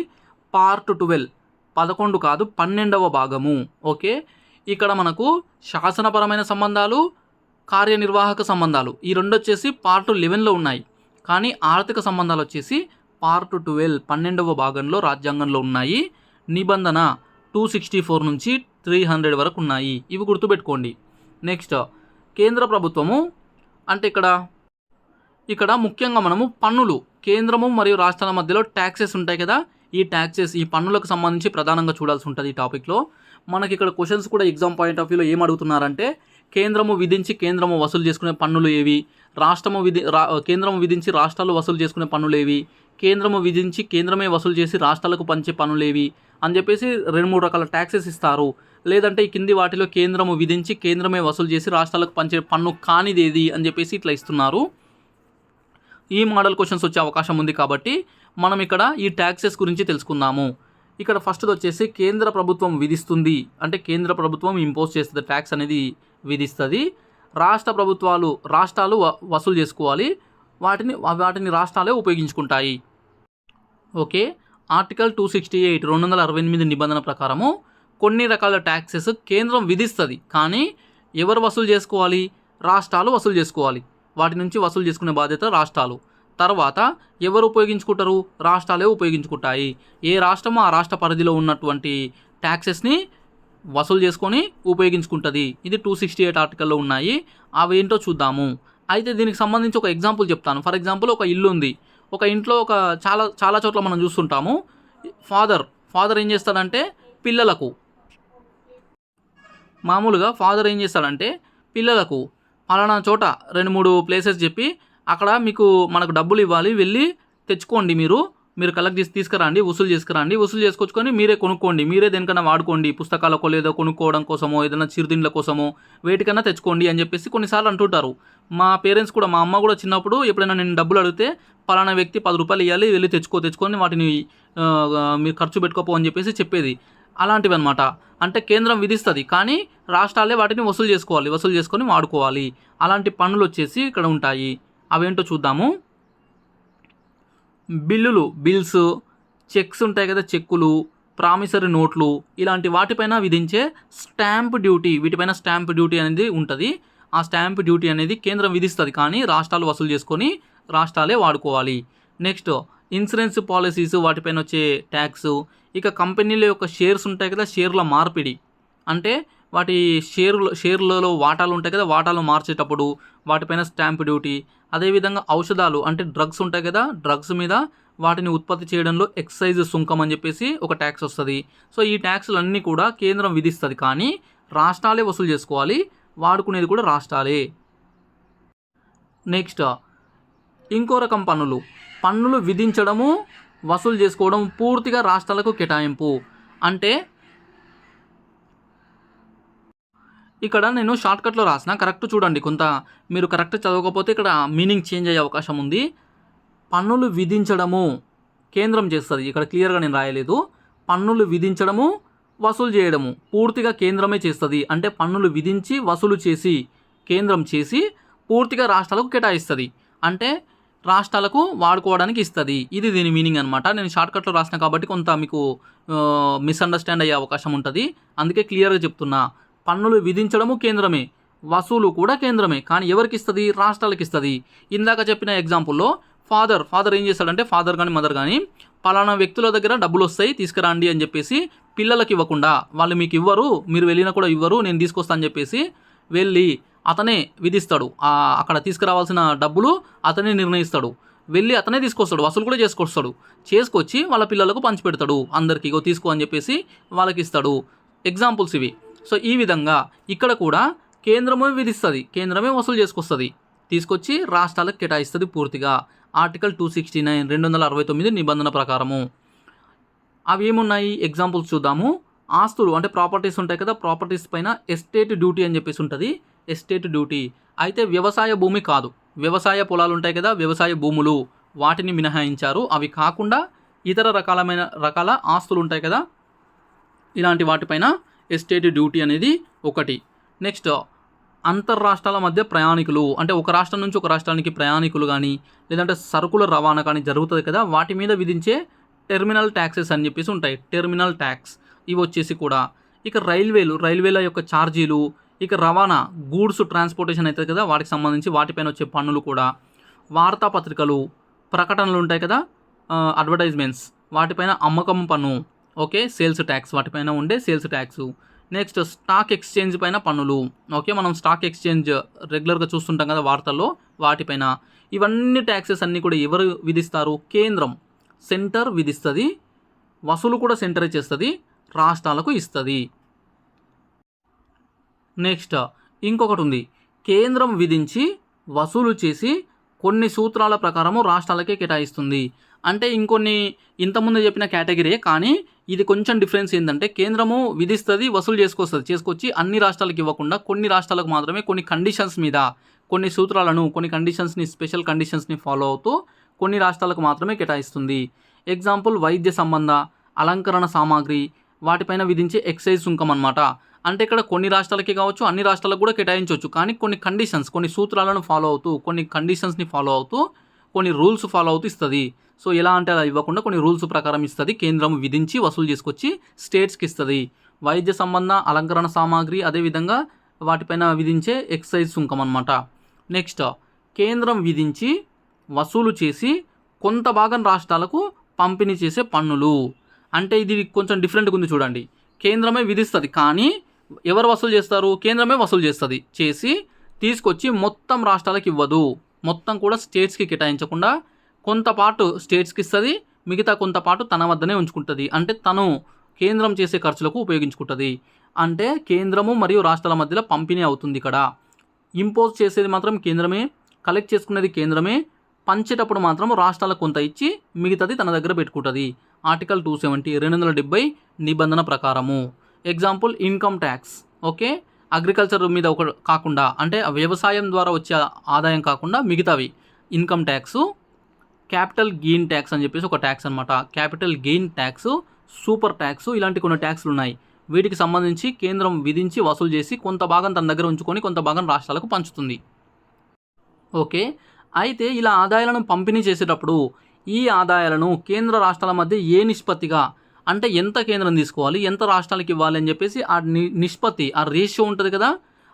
[SPEAKER 1] పార్ట్ 11 కాదు 12వ భాగము. ఓకే, ఇక్కడ మనకు శాసనపరమైన సంబంధాలు, కార్యనిర్వాహక సంబంధాలు ఈ రెండు వచ్చేసి పార్ట్ 11లో ఉన్నాయి. కానీ ఆర్థిక సంబంధాలు వచ్చేసి పార్ట్ 12వ భాగంలో రాజ్యాంగంలో ఉన్నాయి. నిబంధన 264 నుంచి 300 వరకు ఉన్నాయి. ఇవి గుర్తుపెట్టుకోండి. నెక్స్ట్, కేంద్ర ప్రభుత్వము అంటే ఇక్కడ ముఖ్యంగా మనము పన్నులు, కేంద్రము మరియు రాష్ట్రాల మధ్యలో ట్యాక్సెస్ ఉంటాయి కదా, ఈ పన్నులకు సంబంధించి ప్రధానంగా చూడాల్సి ఉంటుంది ఈ టాపిక్లో. మనకి ఇక్కడ క్వశ్చన్స్ కూడా ఎగ్జామ్ పాయింట్ ఆఫ్ వ్యూలో ఏం అడుగుతున్నారంటే, కేంద్రము విధించి కేంద్రము వసూలు చేసుకునే పన్నులు ఏవి, కేంద్రము విధించి రాష్ట్రాలు వసూలు చేసుకునే పన్నులు ఏవి, కేంద్రము విధించి కేంద్రమే వసూలు చేసి రాష్ట్రాలకు పంచే పన్నులు ఏవి అని చెప్పేసి 2-3 రకాల ట్యాక్సెస్ ఇస్తారు. లేదంటే ఈ కింది వాటిలో కేంద్రము విధించి కేంద్రమే వసూలు చేసి రాష్ట్రాలకు పంచే పన్ను కానిది ఏది అని చెప్పేసి ఇట్లా ఇస్తున్నారు. ఈ మోడల్ క్వశ్చన్స్ వచ్చే అవకాశం ఉంది కాబట్టి మనం ఇక్కడ ఈ ట్యాక్సెస్ గురించి తెలుసుకుందాము. ఇక్కడ ఫస్ట్ది వచ్చేసి కేంద్ర ప్రభుత్వం విధిస్తుంది, అంటే కేంద్ర ప్రభుత్వం ఇంపోజ్ చేస్తుంది, ట్యాక్స్ అనేది విధిస్తుంది. రాష్ట్రాలు వసూలు చేసుకోవాలి, వాటిని రాష్ట్రాలే ఉపయోగించుకుంటాయి. ఓకే, ఆర్టికల్ 268 268 నిబంధన ప్రకారము కొన్ని రకాల ట్యాక్సెస్ కేంద్రం విధిస్తుంది, కానీ ఎవరు వసూలు చేసుకోవాలి? రాష్ట్రాలు వసూలు చేసుకోవాలి. వాటి నుంచి వసూలు చేసుకునే బాధ్యత రాష్ట్రాలు. తర్వాత ఎవరు ఉపయోగించుకుంటారు? రాష్ట్రాలే ఉపయోగించుకుంటాయి. ఏ రాష్ట్రమో ఆ రాష్ట్ర పరిధిలో ఉన్నటువంటి ట్యాక్సెస్ని వసూలు చేసుకొని ఉపయోగించుకుంటుంది. ఇది 268 ఆర్టికల్లో ఉన్నాయి. అవి ఏంటో చూద్దాము. అయితే దీనికి సంబంధించి ఒక ఎగ్జాంపుల్ చెప్తాను. ఫర్ ఎగ్జాంపుల్, ఒక ఇల్లు ఉంది. ఒక ఇంట్లో చాలా చోట్ల మనం చూస్తుంటాము, ఫాదర్ ఏం చేస్తాడంటే పిల్లలకు పలానా చోట 2-3 ప్లేసెస్ చెప్పి, అక్కడ మనకు డబ్బులు ఇవ్వాలి, వెళ్ళి తెచ్చుకోండి, మీరు కలెక్ట్ చేసి తీసుకురండి, వసూలు చేసుకొచ్చుకొని మీరే కొనుక్కోండి, మీరే దేనికన్నా వాడుకోండి, పుస్తకాలకో లేదో కొనుక్కోవడం కోసమో ఏదైనా చిరుతిండ్ల కోసమో వేటికన్నా తెచ్చుకోండి అని చెప్పేసి కొన్నిసార్లు అంటుంటారు. మా పేరెంట్స్ కూడా, మా అమ్మ కూడా చిన్నప్పుడు ఎప్పుడైనా నేను డబ్బులు అడిగితే పలానా వ్యక్తి 10 రూపాయలు ఇవ్వాలి, వెళ్ళి తెచ్చుకొని వాటిని మీరు ఖర్చు పెట్టుకోపో అని చెప్పేసి చెప్పేది. అలాంటివి అనమాట. అంటే కేంద్రం విధిస్తుంది, కానీ రాష్ట్రాలే వాటిని వసూలు చేసుకొని వాడుకోవాలి. అలాంటి పన్నులు వచ్చేసి ఇక్కడ ఉంటాయి. అవేంటో చూద్దాము. బిల్స్, చెక్స్ ఉంటాయి కదా, చెక్కులు, ప్రామిసరీ నోట్లు, ఇలాంటి వాటిపైన విధించే వీటిపైన స్టాంప్ డ్యూటీ అనేది ఉంటుంది. ఆ స్టాంప్ డ్యూటీ అనేది కేంద్రం విధిస్తుంది, కానీ రాష్ట్రాలు వసూలు చేసుకొని రాష్ట్రాలే వాడుకోవాలి. నెక్స్ట్, ఇన్సూరెన్స్ పాలసీస్, వాటిపైన వచ్చే ట్యాక్స్. ఇక కంపెనీల యొక్క షేర్స్ ఉంటాయి కదా, షేర్ల మార్పిడి, అంటే వాటి షేర్లలో వాటాలు ఉంటాయి కదా, వాటాలు మార్చేటప్పుడు వాటిపైన స్టాంప్ డ్యూటీ. అదేవిధంగా ఔషధాలు, అంటే డ్రగ్స్ ఉంటాయి కదా, డ్రగ్స్ మీద వాటిని ఉత్పత్తి చేయడంలో ఎక్సైజ్ సుంకం అని చెప్పేసి ఒక ట్యాక్స్ వస్తుంది. సో ఈ ట్యాక్స్లన్నీ కూడా కేంద్రం విధిస్తుంది, కానీ రాష్ట్రాలే వసూలు చేసుకోవాలి, వాడుకునేది కూడా రాష్ట్రాలే. నెక్స్ట్, ఇంకో రకం పన్నులు విధించడము, వసూలు చేసుకోవడం పూర్తిగా రాష్ట్రాలకు కేటాయింపు. అంటే ఇక్కడ నేను షార్ట్కట్లో రాసిన, కరెక్ట్ చూడండి. మీరు కరెక్ట్ చదవకపోతే ఇక్కడ మీనింగ్ చేంజ్ అయ్యే అవకాశం ఉంది. పన్నులు విధించడము కేంద్రం చేస్తుంది, ఇక్కడ క్లియర్గా నేను రాయలేదు. పన్నులు విధించడము, వసూలు చేయడము పూర్తిగా కేంద్రమే చేస్తుంది. అంటే పన్నులు విధించి వసూలు చేసి కేంద్రం చేసి పూర్తిగా రాష్ట్రాలకు కేటాయిస్తుంది, అంటే రాష్ట్రాలకు వాడుకోవడానికి ఇస్తుంది. ఇది దీని మీనింగ్ అనమాట. నేను షార్ట్కట్లో రాసిన కాబట్టి కొంత మీకు మిస్అండర్స్టాండ్ అయ్యే అవకాశం ఉంటుంది. అందుకే క్లియర్గా చెప్తున్నా. పన్నులు విధించడము కేంద్రమే, వసూలు కూడా కేంద్రమే, కానీ ఎవరికి ఇస్తుంది? రాష్ట్రాలకు ఇస్తుంది. ఇందాక చెప్పిన ఎగ్జాంపుల్లో ఫాదర్ ఏం చేస్తాడంటే, ఫాదర్ కానీ మదర్ కానీ పలానా వ్యక్తుల దగ్గర డబ్బులు వస్తాయి తీసుకురండి అని చెప్పేసి పిల్లలకి ఇవ్వకుండా, వాళ్ళు మీకు ఇవ్వరు, మీరు వెళ్ళినా కూడా ఇవ్వరు, నేను తీసుకొస్తాను అని చెప్పేసి వెళ్ళి అతనే విధిస్తాడు. అక్కడ తీసుకురావాల్సిన డబ్బులు అతనే నిర్ణయిస్తాడు. వెళ్ళి అతనే తీసుకొస్తాడు, వసూలు కూడా చేసుకొచ్చి వాళ్ళ పిల్లలకు పంచిపెడతాడు. అందరికీ ఇగో తీసుకో అని చెప్పేసి వాళ్ళకి ఇస్తాడు. ఎగ్జాంపుల్స్ ఇవి. సో ఈ విధంగా ఇక్కడ కూడా కేంద్రమే విధిస్తుంది, కేంద్రమే వసూలు చేసుకొస్తుంది, తీసుకొచ్చి రాష్ట్రాలకు కేటాయిస్తుంది పూర్తిగా. ఆర్టికల్ 269 269 నిబంధన ప్రకారము. అవి ఏమున్నాయి ఎగ్జాంపుల్స్ చూద్దాము. ఆస్తులు అంటే ప్రాపర్టీస్ ఉంటాయి కదా, ప్రాపర్టీస్ పైన ఎస్టేట్ డ్యూటీ అని చెప్పేసి ఉంటుంది, ఎస్టేట్ డ్యూటీ. అయితే వ్యవసాయ భూమి కాదు, వ్యవసాయ పొలాలు ఉంటాయి కదా, వ్యవసాయ భూములు, వాటిని మినహాయించారు. అవి కాకుండా ఇతర రకాల ఆస్తులు ఉంటాయి కదా, ఇలాంటి వాటిపైన ఎస్టేట్ డ్యూటీ అనేది ఒకటి. నెక్స్ట్ అంతర్రాష్ట్రాల మధ్య ప్రయాణికులు, అంటే ఒక రాష్ట్రం నుంచి ఒక రాష్ట్రానికి ప్రయాణికులు కానీ లేదంటే సరుకుల రవాణా కానీ జరుగుతుంది కదా, వాటి మీద విధించే టెర్మినల్ ట్యాక్సెస్ అని చెప్పేసి ఉంటాయి, టెర్మినల్ ట్యాక్స్. ఇవి వచ్చేసి కూడా ఇక రైల్వేల యొక్క ఛార్జీలు, ఇక రవాణా గూడ్స్ ట్రాన్స్పోర్టేషన్ అవుతుంది కదా, వాటికి సంబంధించి వాటిపైన వచ్చే పన్నులు కూడా. వార్తాపత్రికలు, ప్రకటనలు ఉంటాయి కదా, అడ్వర్టైజ్మెంట్స్, వాటిపైన అమ్మకం పన్ను, ఓకే, సేల్స్ ట్యాక్స్, వాటిపైన ఉండే sales tax. Next stock exchange పైన పన్నులు, ఓకే, మనం స్టాక్ ఎక్స్చేంజ్ రెగ్యులర్గా చూస్తుంటాం కదా వార్తల్లో, వాటిపైన. ఇవన్నీ ట్యాక్సెస్ అన్నీ కూడా ఎవరు విధిస్తారు? కేంద్రం, సెంటర్ విధిస్తుంది. వసూలు కూడా సెంటరే చేస్తుంది, రాష్ట్రాలకు ఇస్తుంది. నెక్స్ట్ ఇంకొకటి ఉంది, కేంద్రం విధించి వసూలు చేసి కొన్ని సూత్రాల ప్రకారము రాష్ట్రాలకే కేటాయిస్తుంది. అంటే ఇంతకుముందు చెప్పిన కేటగిరీ, కానీ ఇది కొంచెం డిఫరెన్స్ ఏంటంటే కేంద్రము విధిస్తుంది, వసూలు చేసుకొచ్చి అన్ని రాష్ట్రాలకు ఇవ్వకుండా కొన్ని రాష్ట్రాలకు మాత్రమే కొన్ని కండిషన్స్ మీద, కొన్ని సూత్రాలను, కొన్ని కండిషన్స్ని, స్పెషల్ కండిషన్స్ని ఫాలో అవుతూ కొన్ని రాష్ట్రాలకు మాత్రమే కేటాయిస్తుంది. ఎగ్జాంపుల్ వైద్య సంబంధ, అలంకరణ సామాగ్రి, వాటిపైన విధించే ఎక్సైజ్ సుంకం అనమాట. అంటే ఇక్కడ కొన్ని రాష్ట్రాలకి కావచ్చు, అన్ని రాష్ట్రాలకు కూడా కేటాయించవచ్చు, కానీ కొన్ని కండిషన్స్, కొన్ని సూత్రాలను ఫాలో అవుతూ, కొన్ని కండిషన్స్ని ఫాలో అవుతూ, కొన్ని రూల్స్ ఫాలో అవుతూ ఇస్తుంది. సో ఎలా అంటే అలా ఇవ్వకుండా కొన్ని రూల్స్ ప్రకారం ఇస్తుంది, కేంద్రం విధించి వసూలు చేసుకొచ్చి స్టేట్స్కి ఇస్తుంది. వైద్య సంబంధ, అలంకరణ సామాగ్రి, అదేవిధంగా వాటిపైన విధించే ఎక్సైజ్ సుంకం అనమాట. నెక్స్ట్ కేంద్రం విధించి వసూలు చేసి కొంత భాగం రాష్ట్రాలకు పంపిణీ చేసే పన్నులు. అంటే ఇది కొంచెం డిఫరెంట్గా ఉంది చూడండి. కేంద్రమే విధిస్తుంది, కానీ ఎవరు వసూలు చేస్తారు? కేంద్రమే వసూలు చేసి తీసుకొచ్చి మొత్తం రాష్ట్రాలకు ఇవ్వదు, మొత్తం కూడా స్టేట్స్కి కేటాయించకుండా కొంత పాటు స్టేట్స్కి ఇస్తుంది, మిగతా కొంత పాటు తన వద్దనే ఉంచుకుంటుంది. అంటే తను కేంద్రం చేసే ఖర్చులకు ఉపయోగించుకుంటుంది. అంటే కేంద్రము మరియు రాష్ట్రాల మధ్యలో పంపిణీ అవుతుంది. ఇక్కడ ఇంపోజ్ చేసేది మాత్రం కేంద్రమే, కలెక్ట్ చేసుకునేది కేంద్రమే, పంచేటప్పుడు మాత్రం రాష్ట్రాలకు కొంత ఇచ్చి మిగతాది తన దగ్గర పెట్టుకుంటుంది. ఆర్టికల్ 270 270 నిబంధన ప్రకారము. Example income tax, okay, agriculture మీద ఒక కాకుండా, అంటే వ్యవసాయం ద్వారా వచ్చే ఆదాయం కాకుండా మిగతావి income tax, capital gain tax అని చెప్పేసి ఒక ట్యాక్స్ అనమాట. Capital gain tax, super tax, ఇలాంటి కొన్ని ట్యాక్స్లు ఉన్నాయి. వీటికి సంబంధించి కేంద్రం విధించి వసూలు చేసి కొంత భాగం తన దగ్గర ఉంచుకొని కొంత భాగం రాష్ట్రాలకు పంచుతుంది. ఓకే, అయితే ఇలా ఆదాయాలను పంపిణీ చేసేటప్పుడు ఈ ఆదాయాలను కేంద్ర రాష్ట్రాల మధ్య ఏ నిష్పత్తిగా, అంటే ఎంత కేంద్రం తీసుకోవాలి, ఎంత రాష్ట్రాలకు ఇవ్వాలి అని చెప్పేసి ఆ నిష్పత్తి, ఆ రేషియో ఉంటుంది కదా.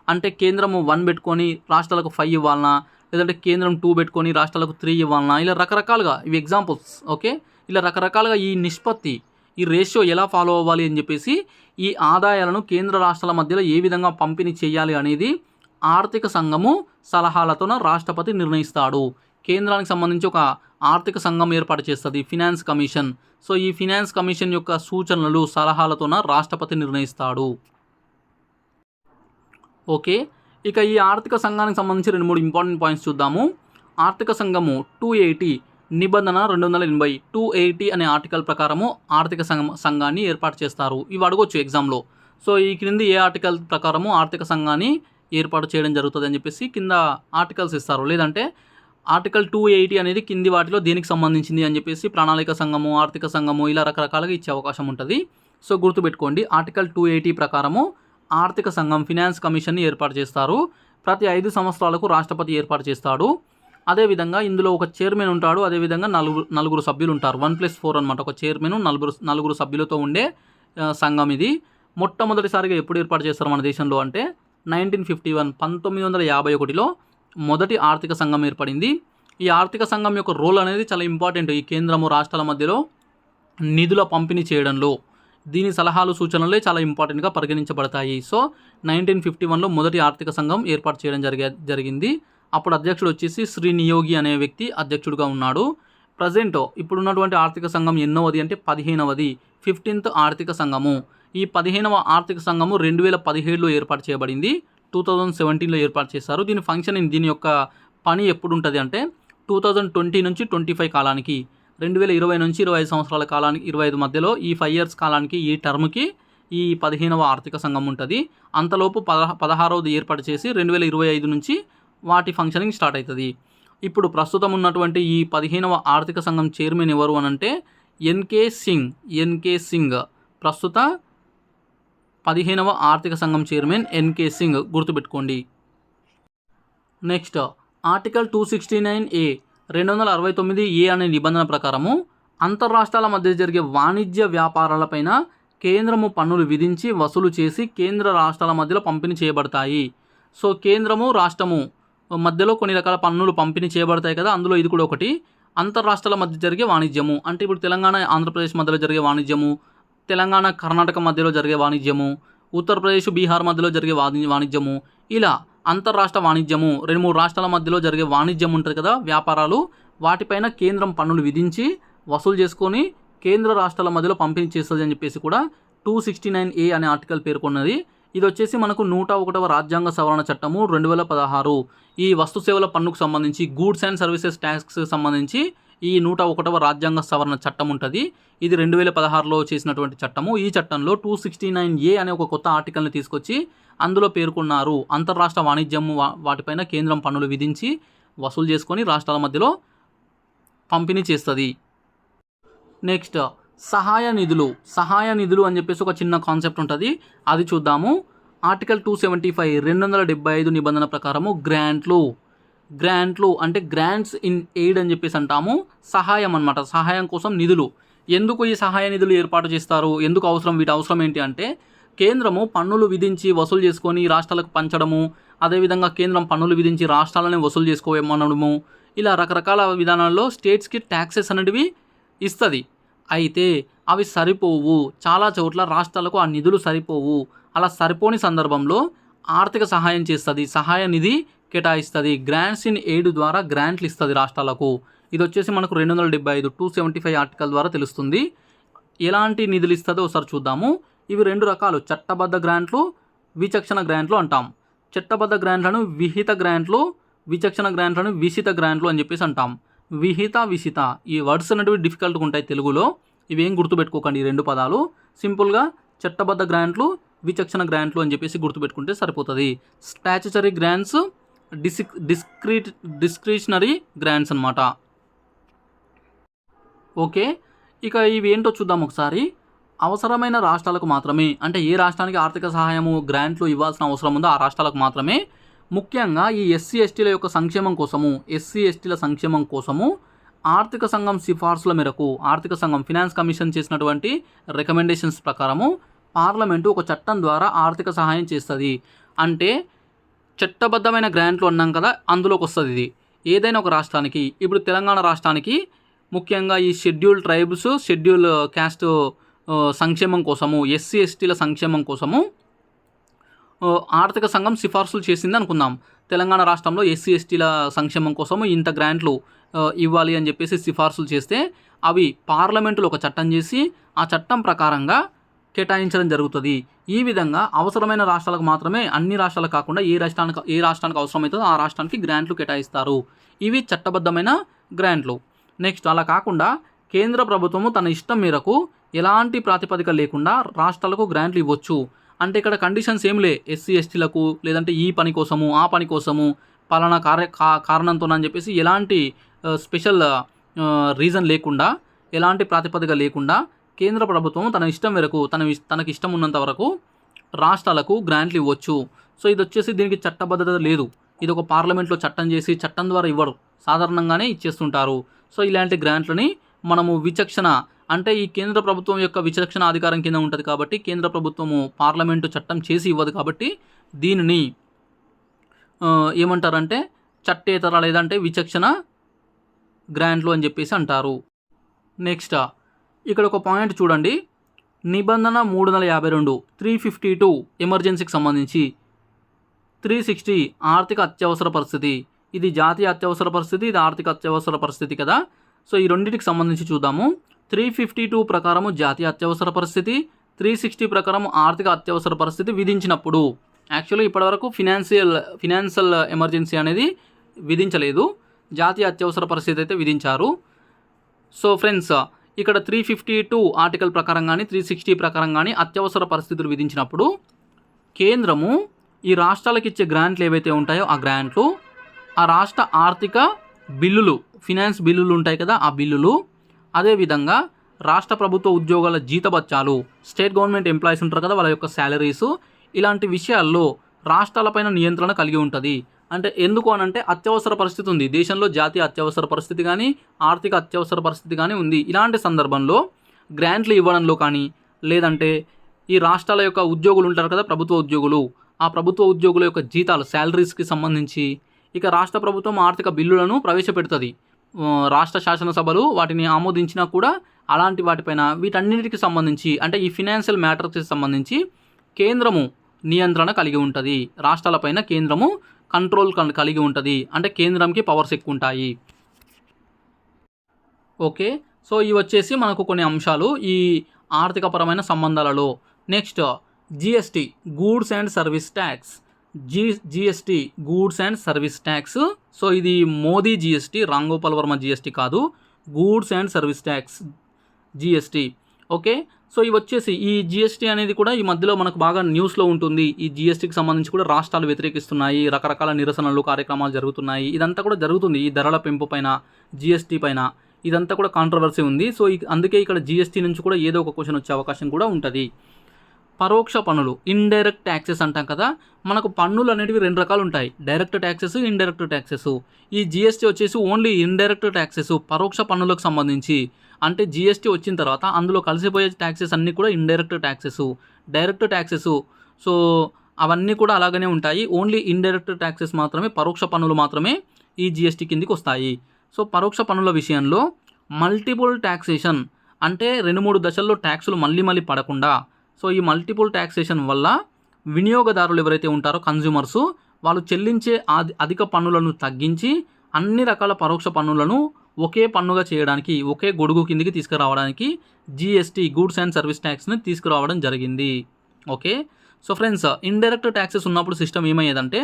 [SPEAKER 1] అంటే కేంద్రము 1 పెట్టుకొని రాష్ట్రాలకు 5 ఇవ్వాలన్నా, లేదంటే కేంద్రం 2 పెట్టుకొని రాష్ట్రాలకు 3 ఇవ్వాలన్నా, ఇలా రకరకాలుగా, ఇవి ఎగ్జాంపుల్స్, ఓకే, ఇలా రకరకాలుగా ఈ నిష్పత్తి, ఈ రేషియో ఎలా ఫాలో అవ్వాలి అని చెప్పేసి ఈ ఆదాయాలను కేంద్ర రాష్ట్రాల మధ్యలో ఏ విధంగా పంపిణీ చేయాలి అనేది ఆర్థిక సంఘము సలహాలతోన రాష్ట్రపతి నిర్ణయిస్తాడు. కేంద్రానికి సంబంధించి ఒక ఆర్థిక సంఘం ఏర్పాటు చేస్తుంది, ఫినాన్స్ కమిషన్. సో ఈ ఫినాన్స్ కమిషన్ యొక్క సూచనలు, సలహాలతోన రాష్ట్రపతి నిర్ణయిస్తాడు. ఓకే, ఇక ఈ ఆర్థిక సంఘానికి సంబంధించి 2-3 ఇంపార్టెంట్ పాయింట్స్ చూద్దాము. ఆర్థిక సంఘము 280 నిబంధన 280 280 అనే ఆర్టికల్ ప్రకారము ఆర్థిక సంఘాన్ని ఏర్పాటు చేస్తారు. ఇవి అడగొచ్చు ఎగ్జామ్లో. సో ఈ క్రింది ఏ ఆర్టికల్ ప్రకారము ఆర్థిక సంఘాన్ని ఏర్పాటు చేయడం జరుగుతుంది అని చెప్పేసి కింద ఆర్టికల్స్ ఇస్తారు. లేదంటే ఆర్టికల్ 280 అనేది కింది వాటిలో దేనికి సంబంధించింది అని చెప్పేసి ప్రణాళిక సంఘము, ఆర్థిక సంఘము, ఇలా రకరకాలుగా ఇచ్చే అవకాశం ఉంటుంది. సో గుర్తుపెట్టుకోండి, ఆర్టికల్ 280 ప్రకారము ఆర్థిక సంఘం, ఫినాన్స్ కమిషన్ని ఏర్పాటు చేస్తారు. ప్రతి 5 సంవత్సరాలకు రాష్ట్రపతి ఏర్పాటు చేస్తాడు. అదేవిధంగా ఇందులో ఒక చైర్మన్ ఉంటాడు, అదేవిధంగా నలుగురు సభ్యులు ఉంటారు. 1+4 అనమాట. ఒక చైర్మన్, నలుగురు సభ్యులతో ఉండే సంఘం ఇది. మొట్టమొదటిసారిగా ఎప్పుడు ఏర్పాటు చేస్తారు మన దేశంలో అంటే 1951 1951లో మొదటి ఆర్థిక సంఘం ఏర్పడింది. ఈ ఆర్థిక సంఘం యొక్క రోల్ అనేది చాలా ఇంపార్టెంట్. ఈ కేంద్రము రాష్ట్రాల మధ్యలో నిధుల పంపిణీ చేయడంలో దీని సలహాలు, సూచనలే చాలా ఇంపార్టెంట్గా పరిగణించబడతాయి. సో 1951లో మొదటి ఆర్థిక సంఘం ఏర్పాటు చేయడం జరిగింది. అప్పుడు అధ్యక్షుడు వచ్చేసి శ్రీ నియోగి అనే వ్యక్తి అధ్యక్షుడిగా ఉన్నాడు. ప్రజెంట్ ఇప్పుడున్నటువంటి ఆర్థిక సంఘం ఎన్నోవది అంటే 15వది, 15th ఆర్థిక సంఘము. ఈ 15వ ఆర్థిక సంఘము 2017లో ఏర్పాటు చేయబడింది. 2017లో ఏర్పాటు చేశారు. దీని యొక్క పని ఎప్పుడు ఉంటుంది అంటే 2020 నుంచి 25 కాలానికి, 2020 నుంచి 25 సంవత్సరాల కాలానికి 25 మధ్యలో ఈ 5 ఇయర్స్ కాలానికి ఈ టర్మ్కి ఈ 15వ ఆర్థిక సంఘం ఉంటుంది. అంతలోపు 16వది ఏర్పాటు చేసి 2025 నుంచి వాటి ఫంక్షనింగ్ స్టార్ట్ అవుతుంది. ఇప్పుడు ప్రస్తుతం ఉన్నటువంటి ఈ 15వ ఆర్థిక సంఘం చైర్మన్ ఎవరు అనంటే ఎన్కే సింగ్ ప్రస్తుత 15వ ఆర్థిక సంఘం చైర్మన్ ఎన్కే సింగ్ గుర్తుపెట్టుకోండి. నెక్స్ట్ ఆర్టికల్ 269A 269A అనే నిబంధన ప్రకారము అంతర్రాష్ట్రాల మధ్య జరిగే వాణిజ్య వ్యాపారాలపైన కేంద్రము పన్నులు విధించి వసూలు చేసి కేంద్ర రాష్ట్రాల మధ్యలో పంపిణీ చేయబడతాయి. సో కేంద్రము రాష్ట్రము మధ్యలో కొన్ని రకాల పన్నులు పంపిణీ చేయబడతాయి కదా, అందులో ఇది కూడా ఒకటి. అంతర్రాష్ట్రాల మధ్య జరిగే వాణిజ్యము అంటే ఇప్పుడు తెలంగాణ ఆంధ్రప్రదేశ్ మధ్యలో జరిగే వాణిజ్యము, తెలంగాణ కర్ణాటక మధ్యలో జరిగే వాణిజ్యము, ఉత్తరప్రదేశ్ బీహార్ మధ్యలో జరిగే వాణిజ్యము, ఇలా అంతర్రాష్ట్ర వాణిజ్యము 2-3 రాష్ట్రాల మధ్యలో జరిగే వాణిజ్యం ఉంటుంది కదా, వ్యాపారాలు, వాటిపైన కేంద్రం పన్నులు విధించి వసూలు చేసుకొని కేంద్ర రాష్ట్రాల మధ్యలో పంపిణీ చేస్తుంది అని చెప్పేసి కూడా 269A అనే ఆర్టికల్ పేర్కొన్నది. ఇది వచ్చేసి మనకు 101వ రాజ్యాంగ సవరణ చట్టము 2016 ఈ వస్తు సేవల పన్నుకు సంబంధించి గూడ్స్ అండ్ సర్వీసెస్ ట్యాక్స్ సంబంధించి ఈ 101వ రాజ్యాంగ సవరణ చట్టం ఉంటుంది. ఇది 2016లో చేసినటువంటి చట్టము. ఈ చట్టంలో 269A అనే ఒక కొత్త ఆర్టికల్ని తీసుకొచ్చి అందులో పేర్కొన్నారు అంతర్రాష్ట్ర వాణిజ్యము వాటిపైన కేంద్రం పన్నులు విధించి వసూలు చేసుకొని రాష్ట్రాల మధ్యలో పంపిణీ చేస్తుంది. నెక్స్ట్ సహాయ నిధులు అని చెప్పేసి ఒక చిన్న కాన్సెప్ట్ ఉంటుంది, అది చూద్దాము. ఆర్టికల్ 275 275 నిబంధన ప్రకారము గ్రాంట్లు అంటే గ్రాంట్స్ ఇన్ ఎయిడ్ అని చెప్పేసి అంటాము. సహాయం అన్నమాట, సహాయం కోసం నిధులు. ఎందుకు ఈ సహాయ నిధులు ఏర్పాటు చేస్తారు, ఎందుకు అవసరం, వీటి అవసరం ఏంటి అంటే కేంద్రము పన్నులు విధించి వసూలు చేసుకొని రాష్ట్రాలకు పంచడము, అదేవిధంగా కేంద్రం పన్నులు విధించి రాష్ట్రాలని వసూలు చేసుకోమనడము, ఇలా రకరకాల విధానాల్లో స్టేట్స్కి ట్యాక్సెస్ అనేటివి ఇస్తుంది. అయితే అవి సరిపోవు, చాలా చోట్ల రాష్ట్రాలకు ఆ నిధులు సరిపోవు. అలా సరిపోని సందర్భంలో ఆర్థిక సహాయం చేస్తుంది, సహాయ నిధి కేటాయిస్తుంది. గ్రాంట్స్ ఇన్ ఎయిడ్ ద్వారా గ్రాంట్లు ఇస్తుంది రాష్ట్రాలకు. ఇది వచ్చేసి మనకు 275 275 ఆర్టికల్ ద్వారా తెలుస్తుంది. ఎలాంటి నిధులు ఇస్తుందో ఒకసారి చూద్దాము. ఇవి 2 రకాలు, చట్టబద్ధ గ్రాంట్లు, విచక్షణ గ్రాంట్లు అంటాం. చట్టబద్ధ గ్రాంట్లను విహిత గ్రాంట్లు, విచక్షణ గ్రాంట్లను విసిత గ్రాంట్లు అని చెప్పేసి అంటాం. విసిత ఈ వర్డ్స్ అనేవి డిఫికల్ట్గా ఉంటాయి తెలుగులో, ఇవేం గుర్తుపెట్టుకోకండి. ఈ 2 పదాలు సింపుల్గా చట్టబద్ధ గ్రాంట్లు, విచక్షణ గ్రాంట్లు అని చెప్పేసి గుర్తుపెట్టుకుంటే సరిపోతుంది. స్టాచ్యుటరీ గ్రాంట్స్, డిస్క్రిషనరీ గ్రాంట్స్ అన్నమాట. ఓకే, ఇక ఇవి ఏంటో చూద్దాం ఒకసారి. అవసరమైన రాష్ట్రాలకు మాత్రమే, అంటే ఏ రాష్ట్రానికి ఆర్థిక సహాయము గ్రాంట్లు ఇవ్వాల్సిన అవసరం ఉందో ఆ రాష్ట్రాలకు మాత్రమే. ముఖ్యంగా ఈ ఎస్సీ ఎస్టీల యొక్క సంక్షేమం కోసము ఆర్థిక సంఘం సిఫార్సుల మేరకు ఆర్థిక సంఘం ఫినాన్స్ కమిషన్ చేసినటువంటి రికమెండేషన్స్ ప్రకారము పార్లమెంటు ఒక చట్టం ద్వారా ఆర్థిక సహాయం చేస్తుంది. అంటే చట్టబద్ధమైన గ్రాంట్లు అన్నాం కదా, అందులోకి వస్తుంది ఇది. ఏదైనా ఒక రాష్ట్రానికి, ఇప్పుడు తెలంగాణ రాష్ట్రానికి ముఖ్యంగా ఈ షెడ్యూల్ ట్రైబ్స్, షెడ్యూల్ క్యాస్ట్ సంక్షేమం కోసము, ఎస్సీ ఎస్టీల సంక్షేమం కోసము ఆర్థిక సంఘం సిఫార్సులు చేసింది అనుకుందాం. తెలంగాణ రాష్ట్రంలో ఎస్సీ ఎస్టీల సంక్షేమం కోసము ఇంత గ్రాంట్లు ఇవ్వాలి అని చెప్పేసి సిఫార్సులు చేస్తే అవి పార్లమెంటులో ఒక చట్టం చేసి ఆ చట్టం ప్రకారంగా కేటాయించడం జరుగుతుంది. ఈ విధంగా అవసరమైన రాష్ట్రాలకు మాత్రమే, అన్ని రాష్ట్రాలకు కాకుండా ఏ రాష్ట్రానికి అవసరమవుతుందో ఆ రాష్ట్రానికి గ్రాంట్లు కేటాయిస్తారు. ఇవి చట్టబద్ధమైన గ్రాంట్లు. నెక్స్ట్ అలా కాకుండా కేంద్ర ప్రభుత్వము తన ఇష్టం మేరకు ఎలాంటి ప్రాతిపదిక లేకుండా రాష్ట్రాలకు గ్రాంట్లు ఇవ్వచ్చు. అంటే ఇక్కడ కండిషన్స్ ఏం లే, ఎస్సీ ఎస్టీలకు లేదంటే ఈ పని కోసము ఆ పని కోసము పలానా కారణంతోనని చెప్పేసి ఎలాంటి స్పెషల్ రీజన్ లేకుండా, ఎలాంటి ప్రాతిపదిక లేకుండా కేంద్ర ప్రభుత్వం తన ఇష్టం మేరకు తనకి ఇష్టం ఉన్నంత వరకు రాష్ట్రాలకు గ్రాంట్లు ఇవ్వచ్చు. సో ఇది వచ్చేసి దీనికి చట్టబద్ధత లేదు. ఇది ఒక పార్లమెంట్లో చట్టం చేసి చట్టం ద్వారా ఇవ్వరు, సాధారణంగానే ఇచ్చేస్తుంటారు. సో ఇలాంటి గ్రాంట్లని మనము విచక్షణ, అంటే ఈ కేంద్ర ప్రభుత్వం యొక్క విచక్షణ అధికారం కింద ఉంటుంది కాబట్టి కేంద్ర ప్రభుత్వము పార్లమెంటు చట్టం చేసి ఇవ్వదు కాబట్టి దీనిని ఏమంటారంటే చట్టేతర లేదంటే విచక్షణ గ్రాంట్లు అని చెప్పేసి అంటారు. నెక్స్ట్ ఇక్కడ ఒక పాయింట్ చూడండి, నిబంధన 352 352 ఎమర్జెన్సీకి సంబంధించి, 360 ఆర్థిక అత్యవసర పరిస్థితి. ఇది జాతీయ అత్యవసర పరిస్థితి, ఇది ఆర్థిక అత్యవసర పరిస్థితి కదా. సో ఈ రెండింటికి సంబంధించి చూద్దాము. 352 ప్రకారము జాతీయ అత్యవసర పరిస్థితి, 360 ప్రకారం ఆర్థిక అత్యవసర పరిస్థితి విధించినప్పుడు, యాక్చువల్లీ ఇప్పటివరకు ఫినాన్షియల్ ఎమర్జెన్సీ అనేది విధించలేదు, జాతీయ అత్యవసర పరిస్థితి అయితే విధించారు. సో ఫ్రెండ్స్, ఇక్కడ 352 ఆర్టికల్ ప్రకారం కానీ 360 ప్రకారం కానీ అత్యవసర పరిస్థితులు విధించినప్పుడు కేంద్రము ఈ రాష్ట్రాలకు ఇచ్చే గ్రాంట్లు ఏవైతే ఉంటాయో ఆ గ్రాంట్లు, ఆ రాష్ట్ర ఆర్థిక బిల్లులు, ఫినాన్స్ బిల్లులు ఉంటాయి కదా, ఆ బిల్లులు, అదేవిధంగా రాష్ట్ర ప్రభుత్వ ఉద్యోగాల జీతభత్యాలు, స్టేట్ గవర్నమెంట్ ఎంప్లాయీస్ ఉంటారు కదా, వాళ్ళ యొక్క శాలరీసు, ఇలాంటి విషయాల్లో రాష్ట్రాలపైన నియంత్రణ కలిగి ఉంటుంది. అంటే ఎందుకు అనంటే అత్యవసర పరిస్థితి ఉంది దేశంలో, జాతీయ అత్యవసర పరిస్థితి కానీ ఆర్థిక అత్యవసర పరిస్థితి కానీ ఉంది. ఇలాంటి సందర్భంలో గ్రాంట్లు ఇవ్వడంలో కానీ, లేదంటే ఈ రాష్ట్రాల యొక్క ఉద్యోగులు ఉంటారు కదా, ప్రభుత్వ ఉద్యోగులు, ఆ ప్రభుత్వ ఉద్యోగుల యొక్క జీతాలు, శాలరీస్కి సంబంధించి ఇక రాష్ట్ర ప్రభుత్వం ఆర్థిక బిల్లులను ప్రవేశపెడుతుంది. రాష్ట్ర శాసనసభలు వాటిని ఆమోదించినా కూడా అలాంటి వాటిపైన వీటన్నిటికి సంబంధించి, అంటే ఈ ఫినాన్షియల్ మ్యాటర్స్కి సంబంధించి కేంద్రము నియంత్రణ కలిగి ఉంటుంది. రాష్ట్రాలపైన కేంద్రము కంట్రోల్ కలిగి ఉంటుంది. అంటే కేంద్రంకి పవర్స్ ఎక్కువ ఉంటాయి. ఓకే, సో ఇవి వచ్చేసి మనకు కొన్ని అంశాలు ఈ ఆర్థికపరమైన సంబంధాలలో. Next GST, goods and service tax. GST, goods and service tax. So ఇది మోదీ జిఎస్టీ, రామ్ గోపాల్ వర్మ జిఎస్టీ కాదు, goods and service tax GST. Okay, so ఇవి వచ్చేసి ఈ జిఎస్టీ అనేది కూడా ఈ మధ్యలో మనకు బాగా న్యూస్లో ఉంటుంది. ఈ జిఎస్టీకి సంబంధించి కూడా రాష్ట్రాలు వ్యతిరేకిస్తున్నాయి, రకరకాల నిరసనలు, కార్యక్రమాలు జరుగుతున్నాయి. ఇదంతా కూడా జరుగుతుంది ఈ ధరల పెంపు పైన, జిఎస్టీ పైన, ఇదంతా కూడా కాంట్రవర్సీ ఉంది. సో అందుకే ఇక్కడ జిఎస్టీ నుంచి కూడా ఏదో ఒక క్వశ్చన్ వచ్చే అవకాశం కూడా ఉంటుంది. పరోక్ష పన్నులు, ఇండైరెక్ట్ ట్యాక్సెస్ అంటాం కదా, మనకు పన్నులు అనేటివి రెండు రకాలు ఉంటాయి, డైరెక్ట్ ట్యాక్సెస్, ఇండైరెక్ట్ ట్యాక్సెస్. ఈ జిఎస్టీ వచ్చేసి ఓన్లీ ఇండైరెక్ట్ ట్యాక్సెస్, పరోక్ష పన్నులకు సంబంధించి. అంటే జిఎస్టీ వచ్చిన తర్వాత అందులో కలిసిపోయే ట్యాక్సెస్ అన్నీ కూడా indirect taxes. Direct taxes so అవన్నీ కూడా అలాగనే ఉంటాయి. ఓన్లీ ఇండైరెక్ట్ ట్యాక్సెస్ మాత్రమే, పరోక్ష పన్నులు మాత్రమే ఈ జిఎస్టీ కిందికి వస్తాయి. సో పరోక్ష పన్నుల విషయంలో మల్టిపుల్ ట్యాక్సేషన్, అంటే 2-3 దశల్లో ట్యాక్సులు మళ్ళీ పడకుండా. సో ఈ మల్టిపుల్ ట్యాక్సేషన్ వల్ల వినియోగదారులు ఎవరైతే ఉంటారో, కన్జ్యూమర్సు, వాళ్ళు చెల్లించే అధిక పన్నులను తగ్గించి అన్ని రకాల పరోక్ష పన్నులను ఒకే పన్నుగా చేయడానికి, ఒకే గొడుగు కిందికి తీసుకురావడానికి జిఎస్టీ, గూడ్స్ అండ్ సర్వీస్ ట్యాక్స్ని తీసుకురావడం జరిగింది. Okay, so friends, indirect taxes ఉన్నప్పుడు సిస్టమ్ ఏమయ్యేదంటే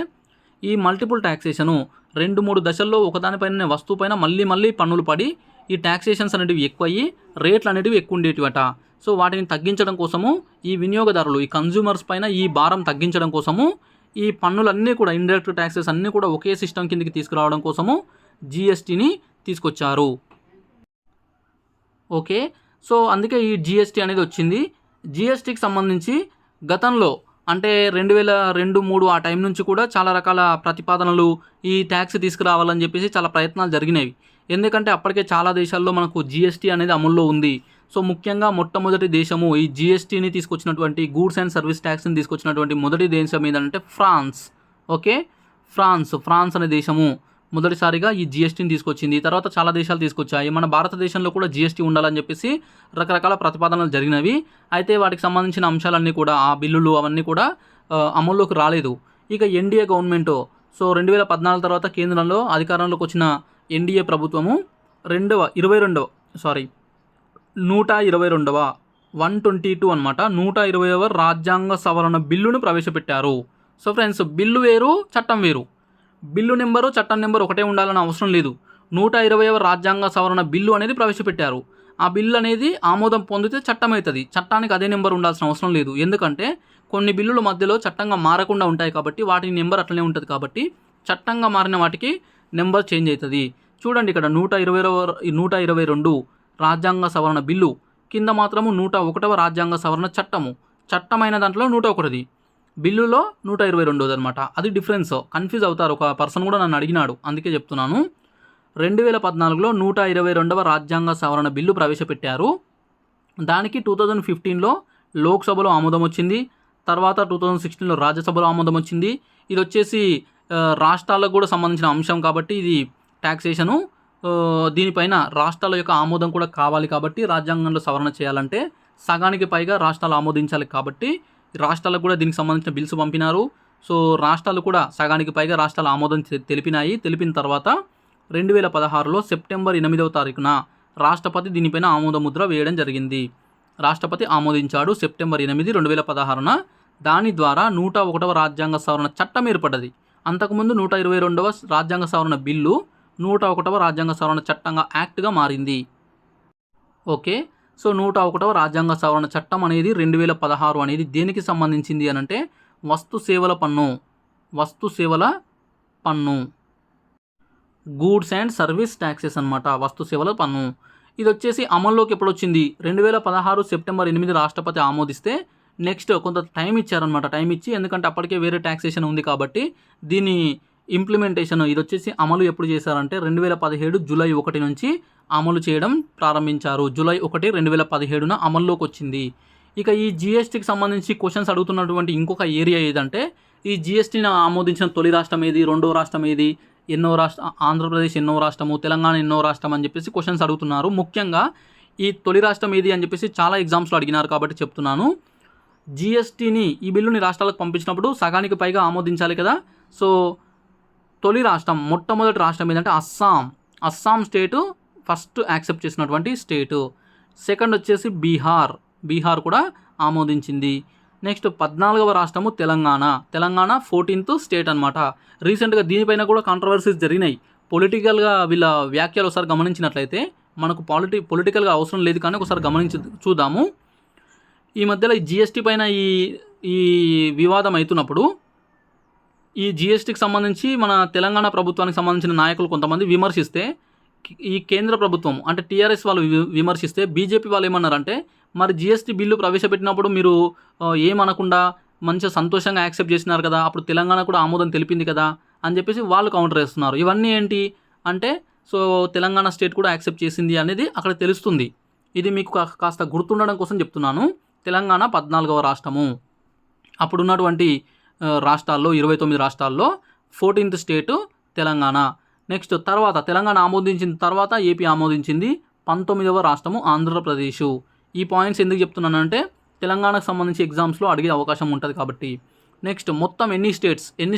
[SPEAKER 1] ఈ మల్టిపుల్ ట్యాక్సేషను 2-3 దశల్లో ఒకదానిపైన వస్తువుపైన మళ్ళీ పన్నులు పడి ఈ ట్యాక్సేషన్స్ అనేటివి ఎక్కువయ్యి రేట్లు అనేటివి ఎక్కువ ఉండేటివట. సో వాటిని తగ్గించడం కోసము ఈ వినియోగదారులు, ఈ కన్జ్యూమర్స్ పైన ఈ భారం తగ్గించడం కోసము ఈ పన్నులన్నీ కూడా, ఇండైరెక్ట్ ట్యాక్సెస్ అన్నీ కూడా ఒకే సిస్టమ్ కిందకి తీసుకురావడం కోసము జిఎస్టీని తీసుకొచ్చారు. ఓకే, సో అందుకే ఈ జిఎస్టీ అనేది వచ్చింది. జిఎస్టీకి సంబంధించి గతంలో అంటే 2002-3 ఆ టైం నుంచి కూడా చాలా రకాల ప్రతిపాదనలు ఈ ట్యాక్స్ తీసుకురావాలని చెప్పేసి చాలా ప్రయత్నాలు జరిగినవి. ఎందుకంటే అప్పటికే చాలా దేశాల్లో మనకు జిఎస్టీ అనేది అమల్లో ఉంది. సో ముఖ్యంగా మొట్టమొదటి దేశము ఈ జిఎస్టీని తీసుకొచ్చినటువంటి, గూడ్స్ అండ్ సర్వీస్ ట్యాక్స్ని తీసుకొచ్చినటువంటి మొదటి దేశం ఏదంటే ఫ్రాన్స్. ఓకే, ఫ్రాన్స్ అనే దేశము మొదటిసారిగా ఈ జిఎస్టీని తీసుకొచ్చింది. తర్వాత చాలా దేశాలు తీసుకొచ్చాయి. మన భారతదేశంలో కూడా జిఎస్టీ ఉండాలని చెప్పేసి రకరకాల ప్రతిపాదనలు జరిగినవి. అయితే వాటికి సంబంధించిన అంశాలన్నీ కూడా, ఆ బిల్లులు అవన్నీ కూడా అమల్లోకి రాలేదు. ఇక ఎన్డీఏ గవర్నమెంట్, సో 2014 తర్వాత కేంద్రంలో అధికారంలోకి వచ్చిన ఎన్డీఏ ప్రభుత్వము 122 అనమాట, 120వ రాజ్యాంగ సవరణ బిల్లును ప్రవేశపెట్టారు. సో ఫ్రెండ్స్, బిల్లు వేరు, చట్టం వేరు. బిల్లు నెంబరు, చట్టం నెంబరు ఒకటే ఉండాలని అవసరం లేదు. 120వ రాజ్యాంగ సవరణ బిల్లు అనేది ప్రవేశపెట్టారు. ఆ బిల్లు అనేది ఆమోదం పొందితే చట్టం అవుతుంది. చట్టానికి అదే నెంబర్ ఉండాల్సిన అవసరం లేదు. ఎందుకంటే కొన్ని బిల్లుల మధ్యలో చట్టంగా మారకుండా ఉంటాయి కాబట్టి వాటి నెంబర్ అట్లనే ఉంటుంది. కాబట్టి చట్టంగా మారిన వాటికి నెంబర్ చేంజ్ అవుతుంది. చూడండి, ఇక్కడ 122 రాజ్యాంగ సవరణ బిల్లు కింద మాత్రము 101వ రాజ్యాంగ సవరణ చట్టమైన దాంట్లో 101ది, బిల్లులో 122 అనమాట. అది డిఫరెన్స్. కన్ఫ్యూజ్ అవుతారు. ఒక పర్సన్ కూడా నన్ను అడిగినాడు, అందుకే చెప్తున్నాను. 2014లో 122వ రాజ్యాంగ సవరణ బిల్లు ప్రవేశపెట్టారు. దానికి 2015లో లోక్సభలో ఆమోదం వచ్చింది. తర్వాత 2016లో రాజ్యసభలో ఆమోదం వచ్చింది. ఇది వచ్చేసి రాష్ట్రాలకు కూడా సంబంధించిన అంశం కాబట్టి ఇది ట్యాక్సేషను, దీనిపైన రాష్ట్రాల యొక్క ఆమోదం కూడా కావాలి. కాబట్టి రాజ్యాంగంలో సవరణ చేయాలంటే సగానికి పైగా రాష్ట్రాలు ఆమోదించాలి. కాబట్టి రాష్ట్రాలకు కూడా దీనికి సంబంధించిన బిల్స్ పంపినారు. సో రాష్ట్రాలు కూడా సగానికి పైగా రాష్ట్రాలు ఆమోదం తెలిపినాయి. తెలిపిన తర్వాత 2016లో సెప్టెంబర్ 8వ తారీఖున రాష్ట్రపతి దీనిపైన ఆమోద ముద్ర వేయడం జరిగింది. రాష్ట్రపతి ఆమోదించాడు సెప్టెంబర్ 8, 2016న. దాని ద్వారా 101వ రాజ్యాంగ సవరణ చట్టం ఏర్పడ్డది. అంతకుముందు 122వ రాజ్యాంగ సవరణ బిల్లు 101వ రాజ్యాంగ సవరణ చట్టంగా యాక్ట్గా మారింది. ఓకే. సో 101వ రాజ్యాంగ సవరణ చట్టం అనేది 2016 అనేది దేనికి సంబంధించింది అనంటే వస్తు సేవల పన్ను. వస్తు సేవల పన్ను. గూడ్స్ అండ్ సర్వీస్ ట్యాక్సెస్ అనమాట. వస్తు సేవల పన్ను. ఇదొచ్చేసి అమల్లోకి ఎప్పుడొచ్చింది? 2016 సెప్టెంబర్ 8 రాష్ట్రపతి ఆమోదిస్తే నెక్స్ట్ కొంత టైం ఇచ్చారనమాట. టైం ఇచ్చి ఎందుకంటే అప్పటికే వేరే ట్యాక్సేషన్ ఉంది కాబట్టి దీని ఇంప్లిమెంటేషన్ ఇదొచ్చేసి అమలు ఎప్పుడు చేశారంటే 2017 జూలై 1 నుంచి అమలు చేయడం ప్రారంభించారు. జూలై 1, 2017న అమల్లోకి వచ్చింది. ఇక ఈ జీఎస్టీకి సంబంధించి క్వశ్చన్స్ అడుగుతున్నటువంటి ఇంకొక ఏరియా ఏదంటే ఈ జీఎస్టీని ఆమోదించిన తొలి రాష్ట్రం ఏది, రెండో రాష్ట్రం ఏది, ఎన్నో రాష్ట్ర ఆంధ్రప్రదేశ్ ఎన్నో రాష్ట్రము, తెలంగాణ ఎన్నో రాష్ట్రం అని చెప్పేసి క్వశ్చన్స్ అడుగుతున్నారు. ముఖ్యంగా ఈ తొలి రాష్ట్రం ఏది అని చెప్పేసి చాలా ఎగ్జామ్స్లో అడిగినారు కాబట్టి చెప్తున్నాను. జీఎస్టీని ఈ బిల్లుని రాష్ట్రాలకు పంపించినప్పుడు సగానికి పైగా ఆమోదించాలి కదా. సో తొలి రాష్ట్రం మొట్టమొదటి రాష్ట్రం ఏదంటే అస్సాం. అస్సాం స్టేటు ఫస్ట్ యాక్సెప్ట్ చేసినటువంటి స్టేటు. సెకండ్ వచ్చేసి బీహార్. బీహార్ కూడా ఆమోదించింది. నెక్స్ట్ 14వ రాష్ట్రము తెలంగాణ. తెలంగాణ 14th స్టేట్ అనమాట. రీసెంట్గా దీనిపైన కూడా కాంట్రవర్సీస్ జరిగినాయి. పొలిటికల్గా వీళ్ళ వ్యాఖ్యలు ఒకసారి గమనించినట్లయితే మనకు పొలిటికల్గా అవసరం లేదు కానీ ఒకసారి గమనించి చూద్దాము. ఈ మధ్యలో ఈ జీఎస్టీ పైన ఈ వివాదం అవుతున్నప్పుడు ఈ జీఎస్టీకి సంబంధించి మన తెలంగాణ ప్రభుత్వానికి సంబంధించిన నాయకులు కొంతమంది విమర్శిస్తే ఈ కేంద్ర ప్రభుత్వం అంటే టీఆర్ఎస్ వాళ్ళు విమర్శిస్తే బీజేపీ వాళ్ళు ఏమన్నారంటే మరి జీఎస్టీ బిల్లు ప్రవేశపెట్టినప్పుడు మీరు ఏమనకుండా మంచిగా సంతోషంగా యాక్సెప్ట్ చేసినారు కదా, అప్పుడు తెలంగాణ కూడా ఆమోదం తెలిపింది కదా అని చెప్పేసి వాళ్ళు కౌంటర్ వేస్తున్నారు. ఇవన్నీ ఏంటి అంటే సో తెలంగాణ స్టేట్ కూడా యాక్సెప్ట్ చేసింది అనేది అక్కడ తెలుస్తుంది. ఇది మీకు కాస్త గుర్తుండడం కోసం చెప్తున్నాను. తెలంగాణ 14వ రాష్ట్రము. అప్పుడున్నటువంటి రాష్ట్రాల్లో 29 రాష్ట్రాల్లో 14th స్టేటు తెలంగాణ. నెక్స్ట్ తర్వాత తెలంగాణ ఆమోదించిన తర్వాత ఏపీ ఆమోదించింది. 19వ రాష్ట్రము ఆంధ్రప్రదేశ్. ఈ పాయింట్స్ ఎందుకు చెప్తున్నానంటే తెలంగాణకు సంబంధించి ఎగ్జామ్స్లో అడిగే అవకాశం ఉంటుంది కాబట్టి. నెక్స్ట్ మొత్తం ఎన్ని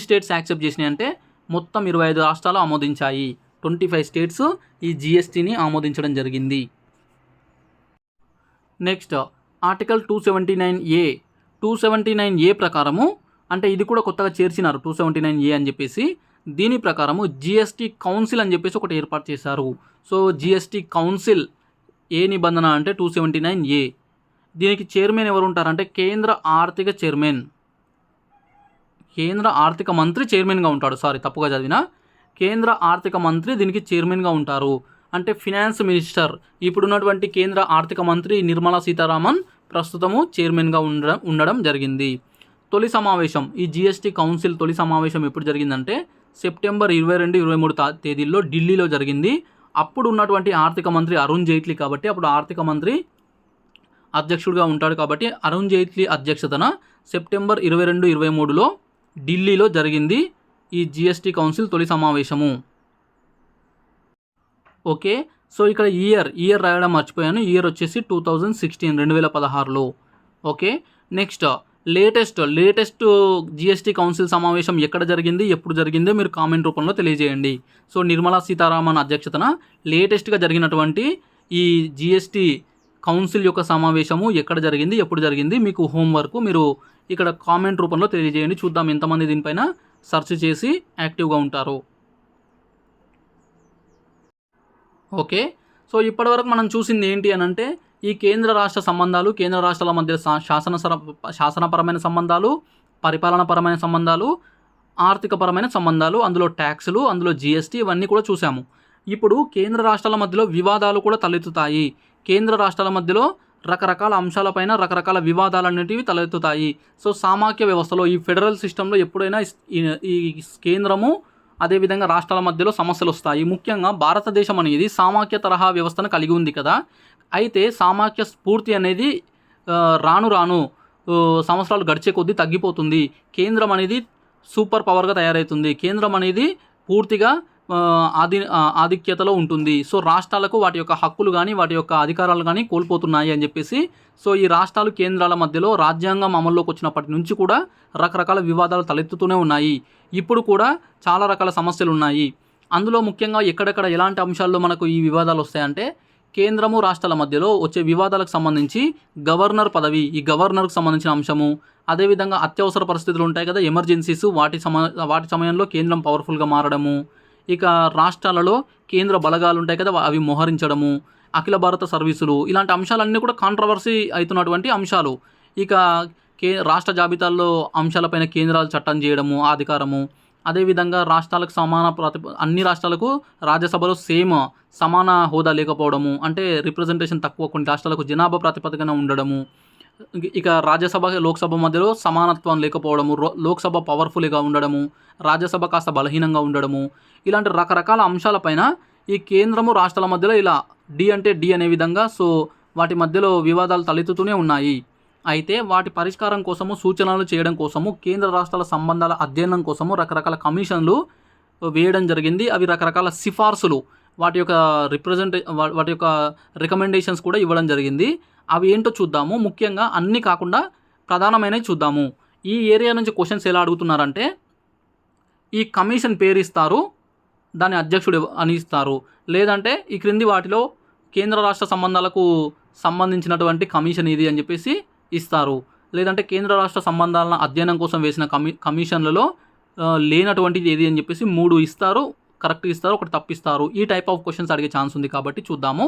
[SPEAKER 1] స్టేట్స్ యాక్సెప్ట్ చేసినాయి అంటే మొత్తం 25 రాష్ట్రాలు ఆమోదించాయి. 25 స్టేట్స్ ఈ జీఎస్టీని ఆమోదించడం జరిగింది. Next article 279A. 279A ప్రకారము అంటే ఇది కూడా కొత్తగా చేర్చినారు 279A అని చెప్పేసి. దీని ప్రకారము జీఎస్టీ కౌన్సిల్ అని చెప్పేసి ఒకటి ఏర్పాటు చేశారు. సో జీఎస్టీ కౌన్సిల్ ఏ నిబంధన అంటే 279A. దీనికి చైర్మన్ ఎవరు ఉంటారంటే కేంద్ర ఆర్థిక మంత్రి చైర్మన్గా ఉంటాడు. తప్పుగా చదివిన. కేంద్ర ఆర్థిక మంత్రి దీనికి చైర్మన్గా ఉంటారు. అంటే ఫినాన్స్ మినిస్టర్ ఇప్పుడున్నటువంటి కేంద్ర ఆర్థిక మంత్రి నిర్మలా సీతారామన్ ప్రస్తుతము చైర్మన్గా ఉండడం జరిగింది. తొలి సమావేశం ఈ జీఎస్టీ కౌన్సిల్ తొలి సమావేశం ఎప్పుడు జరిగిందంటే సెప్టెంబర్ 22, 23 తేదీల్లో ఢిల్లీలో జరిగింది. అప్పుడు ఉన్నటువంటి ఆర్థిక మంత్రి అరుణ్ జైట్లీ కాబట్టి అప్పుడు ఆర్థిక మంత్రి అధ్యక్షుడిగా ఉంటాడు కాబట్టి అరుణ్ జైట్లీ అధ్యక్షతన సెప్టెంబర్ 22, 23లో ఢిల్లీలో జరిగింది ఈ జీఎస్టీ కౌన్సిల్ తొలి సమావేశము. ఓకే. సో ఇక్కడ ఇయర్ రాయడం మర్చిపోయాను. ఇయర్ వచ్చేసి 2016 2016లో. Okay. Next latest GST council సమావేశం ఎక్కడ జరిగింది, ఎప్పుడు జరిగిందో మీరు కామెంట్ రూపంలో తెలియజేయండి. సో నిర్మలా సీతారామన్ అధ్యక్షతన లేటెస్ట్గా జరిగినటువంటి ఈ జీఎస్టీ కౌన్సిల్ యొక్క సమావేశము ఎక్కడ జరిగింది, ఎప్పుడు జరిగింది, మీకు హోంవర్క్ మీరు ఇక్కడ కామెంట్ రూపంలో తెలియజేయండి. చూద్దాం ఎంతమంది దీనిపైన సెర్చ్ చేసి యాక్టివ్గా ఉంటారు. ఓకే. సో ఇప్పటివరకు మనం చూసింది ఏంటి అని అంటే ఈ కేంద్ర రాష్ట్ర సంబంధాలు, కేంద్ర రాష్ట్రాల మధ్య శాసనపరమైన సంబంధాలు, పరిపాలనాపరమైన సంబంధాలు, ఆర్థికపరమైన సంబంధాలు, అందులో ట్యాక్సులు, అందులో జీఎస్టీ ఇవన్నీ కూడా చూసాము. ఇప్పుడు కేంద్ర రాష్ట్రాల మధ్యలో వివాదాలు కూడా తలెత్తుతాయి. కేంద్ర రాష్ట్రాల మధ్యలో రకరకాల అంశాలపైన రకరకాల వివాదాలు అనేటివి తలెత్తుతాయి. సో సామాఖ్య వ్యవస్థలో ఈ ఫెడరల్ సిస్టంలో ఎప్పుడైనా ఈ కేంద్రము అదేవిధంగా రాష్ట్రాల మధ్యలో సమస్యలు వస్తాయి. ముఖ్యంగా భారతదేశం అనేది సామాఖ్య తరహా వ్యవస్థను కలిగి ఉంది కదా. అయితే సామాఖ్య స్ఫూర్తి అనేది రాను సంవత్సరాలు గడిచే కొద్దీ తగ్గిపోతుంది. కేంద్రం అనేది సూపర్ పవర్గా తయారవుతుంది. కేంద్రం అనేది పూర్తిగా ఆధిక్యతలో ఉంటుంది. సో రాష్ట్రాలకు వాటి యొక్క హక్కులు కానీ వాటి యొక్క అధికారాలు కానీ కోల్పోతున్నాయి అని చెప్పేసి సో ఈ రాష్ట్రాలు కేంద్రాల మధ్యలో రాజ్యాంగం అమల్లోకి వచ్చినప్పటి నుంచి కూడా రకరకాల వివాదాలు తలెత్తుతూనే ఉన్నాయి. ఇప్పుడు కూడా చాలా రకాల సమస్యలు ఉన్నాయి. అందులో ముఖ్యంగా ఎక్కడెక్కడ ఎలాంటి అంశాల్లో మనకు ఈ వివాదాలు వస్తాయంటే కేంద్రము రాష్ట్రాల మధ్యలో వచ్చే వివాదాలకు సంబంధించి గవర్నర్ పదవి, ఈ గవర్నర్కు సంబంధించిన అంశము, అదేవిధంగా అత్యవసర పరిస్థితులు ఉంటాయి కదా ఎమర్జెన్సీస్, వాటి సమయంలో కేంద్రం పవర్ఫుల్గా మారడము, ఇక రాష్ట్రాలలో కేంద్ర బలగాలు ఉంటాయి కదా అవి మోహరించడము, అఖిల భారత సర్వీసులు, ఇలాంటి అంశాలన్నీ కూడా కాంట్రవర్సీ అవుతున్నటువంటి అంశాలు. ఇక రాష్ట్ర జాబితాల్లో అంశాలపైన కేంద్రాలు చట్టం చేయడము, అధికారము. అదేవిధంగా రాష్ట్రాలకు అన్ని రాష్ట్రాలకు రాజ్యసభలో సమాన హోదా లేకపోవడము, అంటే రిప్రజెంటేషన్ తక్కువ, కొన్ని రాష్ట్రాలకు జనాభా ప్రాతిపదికన ఉండడము. ఇక రాజ్యసభ లోక్సభ మధ్యలో సమానత్వం లేకపోవడము, లోక్సభ పవర్ఫుల్గా ఉండడము, రాజ్యసభ కాస్త బలహీనంగా ఉండడము, ఇలాంటి రకరకాల అంశాలపైన ఈ కేంద్రము రాష్ట్రాల మధ్యలో ఇలా డి అంటే డి అనే విధంగా వాటి మధ్యలో వివాదాలు తలెత్తుతూనే ఉన్నాయి. అయితే వాటి పరిష్కారం కోసము, సూచనలు చేయడం కోసము, కేంద్ర రాష్ట్రాల సంబంధాల అధ్యయనం కోసము రకరకాల కమిషన్లు వేయడం జరిగింది. అవి రకరకాల సిఫార్సులు, వాటి యొక్క రికమెండేషన్స్ కూడా ఇవ్వడం జరిగింది. అవి ఏంటో చూద్దాము. ముఖ్యంగా అన్నీ కాకుండా ప్రధానమైనవి చూద్దాము. ఈ ఏరియా నుంచి క్వశ్చన్స్ ఎలా అడుగుతున్నారంటే, ఈ కమిషన్ పేరు ఇస్తారు, దాని అధ్యక్షుడు అని ఇస్తారు, లేదంటే ఈ క్రింది వాటిలో కేంద్ర రాష్ట్ర సంబంధాలకు సంబంధించినటువంటి కమిషన్ ఇది అని చెప్పేసి ఇస్తారు, లేదంటే కేంద్ర రాష్ట్ర సంబంధాలను అధ్యయనం కోసం వేసిన కమిషన్లలో లేనటువంటిది ఏది అని చెప్పేసి 3 ఇస్తారు, కరెక్ట్ ఇస్తారు, ఒకటి తప్పిస్తారు. ఈ టైప్ ఆఫ్ క్వశ్చన్స్ అడిగే ఛాన్స్ ఉంది కాబట్టి చూద్దాము.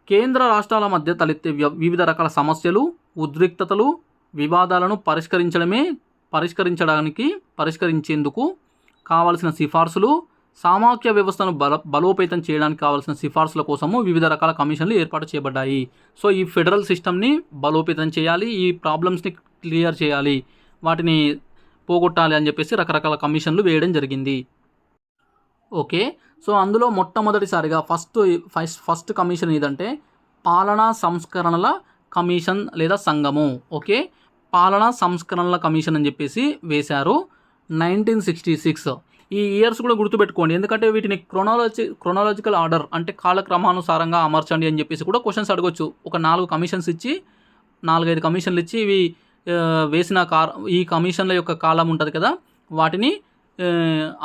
[SPEAKER 1] కేంద్ర రాష్ట్రాల మధ్య తలెత్తే వివిధ రకాల సమస్యలు, ఉద్రిక్తతలు, వివాదాలను పరిష్కరించేందుకు కావాల్సిన సిఫార్సులు, సామాఖ్య వ్యవస్థను బలోపేతం చేయడానికి కావాల్సిన సిఫార్సుల కోసము వివిధ రకాల కమిషన్లు ఏర్పాటు చేయబడ్డాయి. సో ఈ ఫెడరల్ సిస్టమ్ని బలోపేతం చేయాలి, ఈ ప్రాబ్లమ్స్ని క్లియర్ చేయాలి, వాటిని పోగొట్టాలి అని చెప్పేసి రకరకాల కమిషన్లు వేయడం జరిగింది. ఓకే, సో అందులో మొట్టమొదటిసారిగా ఫస్ట్ కమిషన్ ఏదంటే పాలనా సంస్కరణల కమిషన్ లేదా సంఘము. ఓకే, పాలనా సంస్కరణల కమిషన్ అని చెప్పేసి వేశారు 1966. ఈ ఇయర్స్ కూడా గుర్తుపెట్టుకోండి, ఎందుకంటే వీటిని క్రొనాలజికల్ ఆర్డర్ అంటే కాలక్రమానుసారంగా అమర్చండి అని చెప్పేసి కూడా క్వశ్చన్స్ అడగొచ్చు. ఒక 4 కమిషన్స్ ఇచ్చి 4-5 కమిషన్లు ఇచ్చి ఇవి వేసిన ఈ కమిషన్ల యొక్క కాలం ఉంటుంది కదా, వాటిని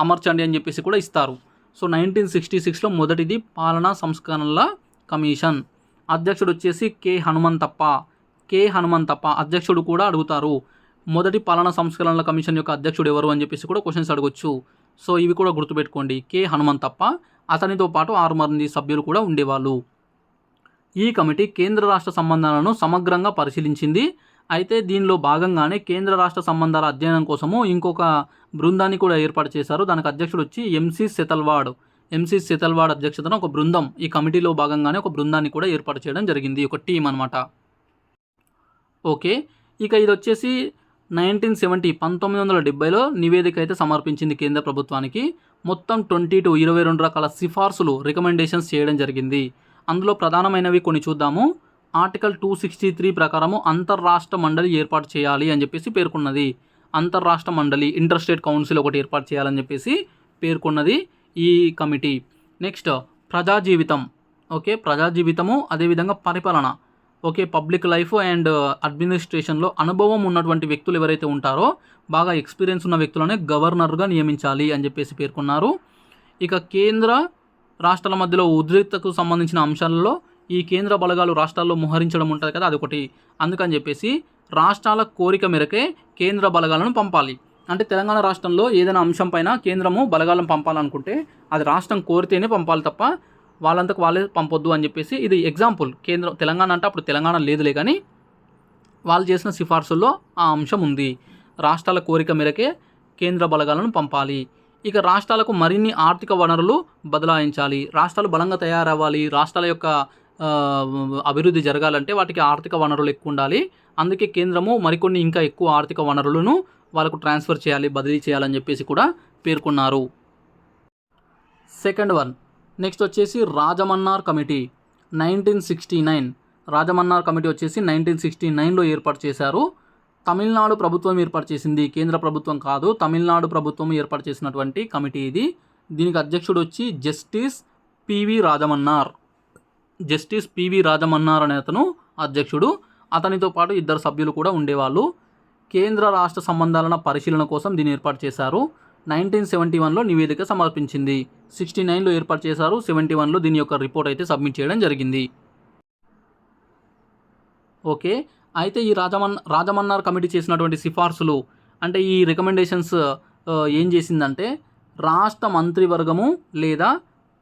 [SPEAKER 1] అమర్చండి అని చెప్పేసి కూడా ఇస్తారు. సో 1966లో మొదటిది పాలనా సంస్కరణల కమిషన్. అధ్యక్షుడు వచ్చేసి కె హనుమంతప్ప అధ్యక్షుడు కూడా అడుగుతారు. మొదటి పాలనా సంస్కరణల కమిషన్ యొక్క అధ్యక్షుడు ఎవరు అని చెప్పేసి కూడా క్వశ్చన్స్ అడగొచ్చు. సో ఇవి కూడా గుర్తుపెట్టుకోండి. కె హనుమంతప్ప, అతనితో పాటు 6 మంది సభ్యులు కూడా ఉండేవాళ్ళు. ఈ కమిటీ కేంద్ర రాష్ట్ర సంబంధాలను సమగ్రంగా పరిశీలించింది. అయితే దీనిలో భాగంగానే కేంద్ర రాష్ట్ర సంబంధాల అధ్యయనం కోసము ఇంకొక బృందాన్ని కూడా ఏర్పాటు చేశారు. దానికి అధ్యక్షుడు వచ్చి ఎంసీ సెతల్వాడ్ అధ్యక్షతన ఒక బృందం, ఈ కమిటీలో భాగంగానే ఒక బృందాన్ని కూడా ఏర్పాటు చేయడం జరిగింది, ఒక టీం అనమాట. ఓకే, ఇక ఇది వచ్చేసి 1970లో నివేదిక అయితే సమర్పించింది కేంద్ర ప్రభుత్వానికి. మొత్తం 22 రకాల సిఫార్సులు, రికమెండేషన్స్ చేయడం జరిగింది. అందులో ప్రధానమైనవి కొన్ని చూద్దాము. ఆర్టికల్ 263 ప్రకారము అంతర్రాష్ట్ర మండలి ఏర్పాటు చేయాలి అని చెప్పేసి పేర్కొన్నది. అంతర్రాష్ట్ర మండలి, ఇంటర్ స్టేట్ కౌన్సిల్ ఒకటి ఏర్పాటు చేయాలని చెప్పేసి పేర్కొన్నది ఈ కమిటీ. నెక్స్ట్ ప్రజాజీవితం. ఓకే, ప్రజాజీవితము, అదేవిధంగా పరిపాలన. ఓకే, పబ్లిక్ లైఫ్ అండ్ అడ్మినిస్ట్రేషన్లో అనుభవం ఉన్నటువంటి వ్యక్తులు ఎవరైతే ఉంటారో, బాగా ఎక్స్పీరియన్స్ ఉన్న వ్యక్తులనే గవర్నర్గా నియమించాలి అని చెప్పేసి పేర్కొన్నారు. ఇక కేంద్ర రాష్ట్రాల మధ్యలో ఉద్రిక్తతకు సంబంధించిన అంశాలలో ఈ కేంద్ర బలగాలు రాష్ట్రాల్లో మోహరించడం ఉంటుంది కదా, అదొకటి. అందుకని చెప్పేసి రాష్ట్రాల కోరిక మేరకే కేంద్ర బలగాలను పంపాలి. అంటే తెలంగాణ రాష్ట్రంలో ఏదైనా అంశం పైన కేంద్రము బలగాలను పంపాలనుకుంటే అది రాష్ట్రం కోరితేనే పంపాలి తప్ప వాళ్ళంతకు వాళ్ళే పంపొద్దు అని చెప్పేసి, ఇది ఎగ్జాంపుల్. తెలంగాణ అంటే అప్పుడు తెలంగాణ లేదులే, కానీ వాళ్ళు చేసిన సిఫార్సుల్లో ఆ అంశం ఉంది. రాష్ట్రాల కోరిక మేరకే కేంద్ర బలగాలను పంపాలి. ఇక రాష్ట్రాలకు మరిన్ని ఆర్థిక వనరులు బదలాయించాలి. రాష్ట్రాలు బలంగా తయారవ్వాలి, రాష్ట్రాల యొక్క అభివృద్ధి జరగాలంటే వాటికి ఆర్థిక వనరులు ఎక్కువ ఉండాలి. అందుకే కేంద్రము మరికొన్ని ఇంకా ఎక్కువ ఆర్థిక వనరులను వాళ్ళకు ట్రాన్స్ఫర్ చేయాలి, బదిలీ చేయాలని చెప్పేసి కూడా పేర్కొన్నారు. సెకండ్ వన్, నెక్స్ట్ వచ్చేసి రాజమన్నార్ కమిటీ 1969. రాజమన్నార్ కమిటీ వచ్చేసి 1969లో ఏర్పాటు చేశారు. తమిళనాడు ప్రభుత్వం ఏర్పాటు చేసింది, కేంద్ర ప్రభుత్వం కాదు. తమిళనాడు ప్రభుత్వం ఏర్పాటు చేసినటువంటి కమిటీ ఇది. దీనికి అధ్యక్షుడు వచ్చి జస్టిస్ పివి రాజమన్నార్ అనే అతను అధ్యక్షుడు. అతనితో పాటు 2 సభ్యులు కూడా ఉండేవాళ్ళు. కేంద్ర రాష్ట్ర సంబంధాల పరిశీలన కోసం దీన్ని ఏర్పాటు చేశారు. 1971లో నివేదిక సమర్పించింది. 69లో ఏర్పాటు చేశారు. 71లో దీని యొక్క రిపోర్ట్ అయితే సబ్మిట్ చేయడం జరిగింది. ఓకే, అయితే ఈ రాజమన్నార్ కమిటీ చేసినటువంటి సిఫార్సులు అంటే ఈ రికమెండేషన్స్ ఏం చేసిందంటే, రాష్ట్ర మంత్రివర్గము లేదా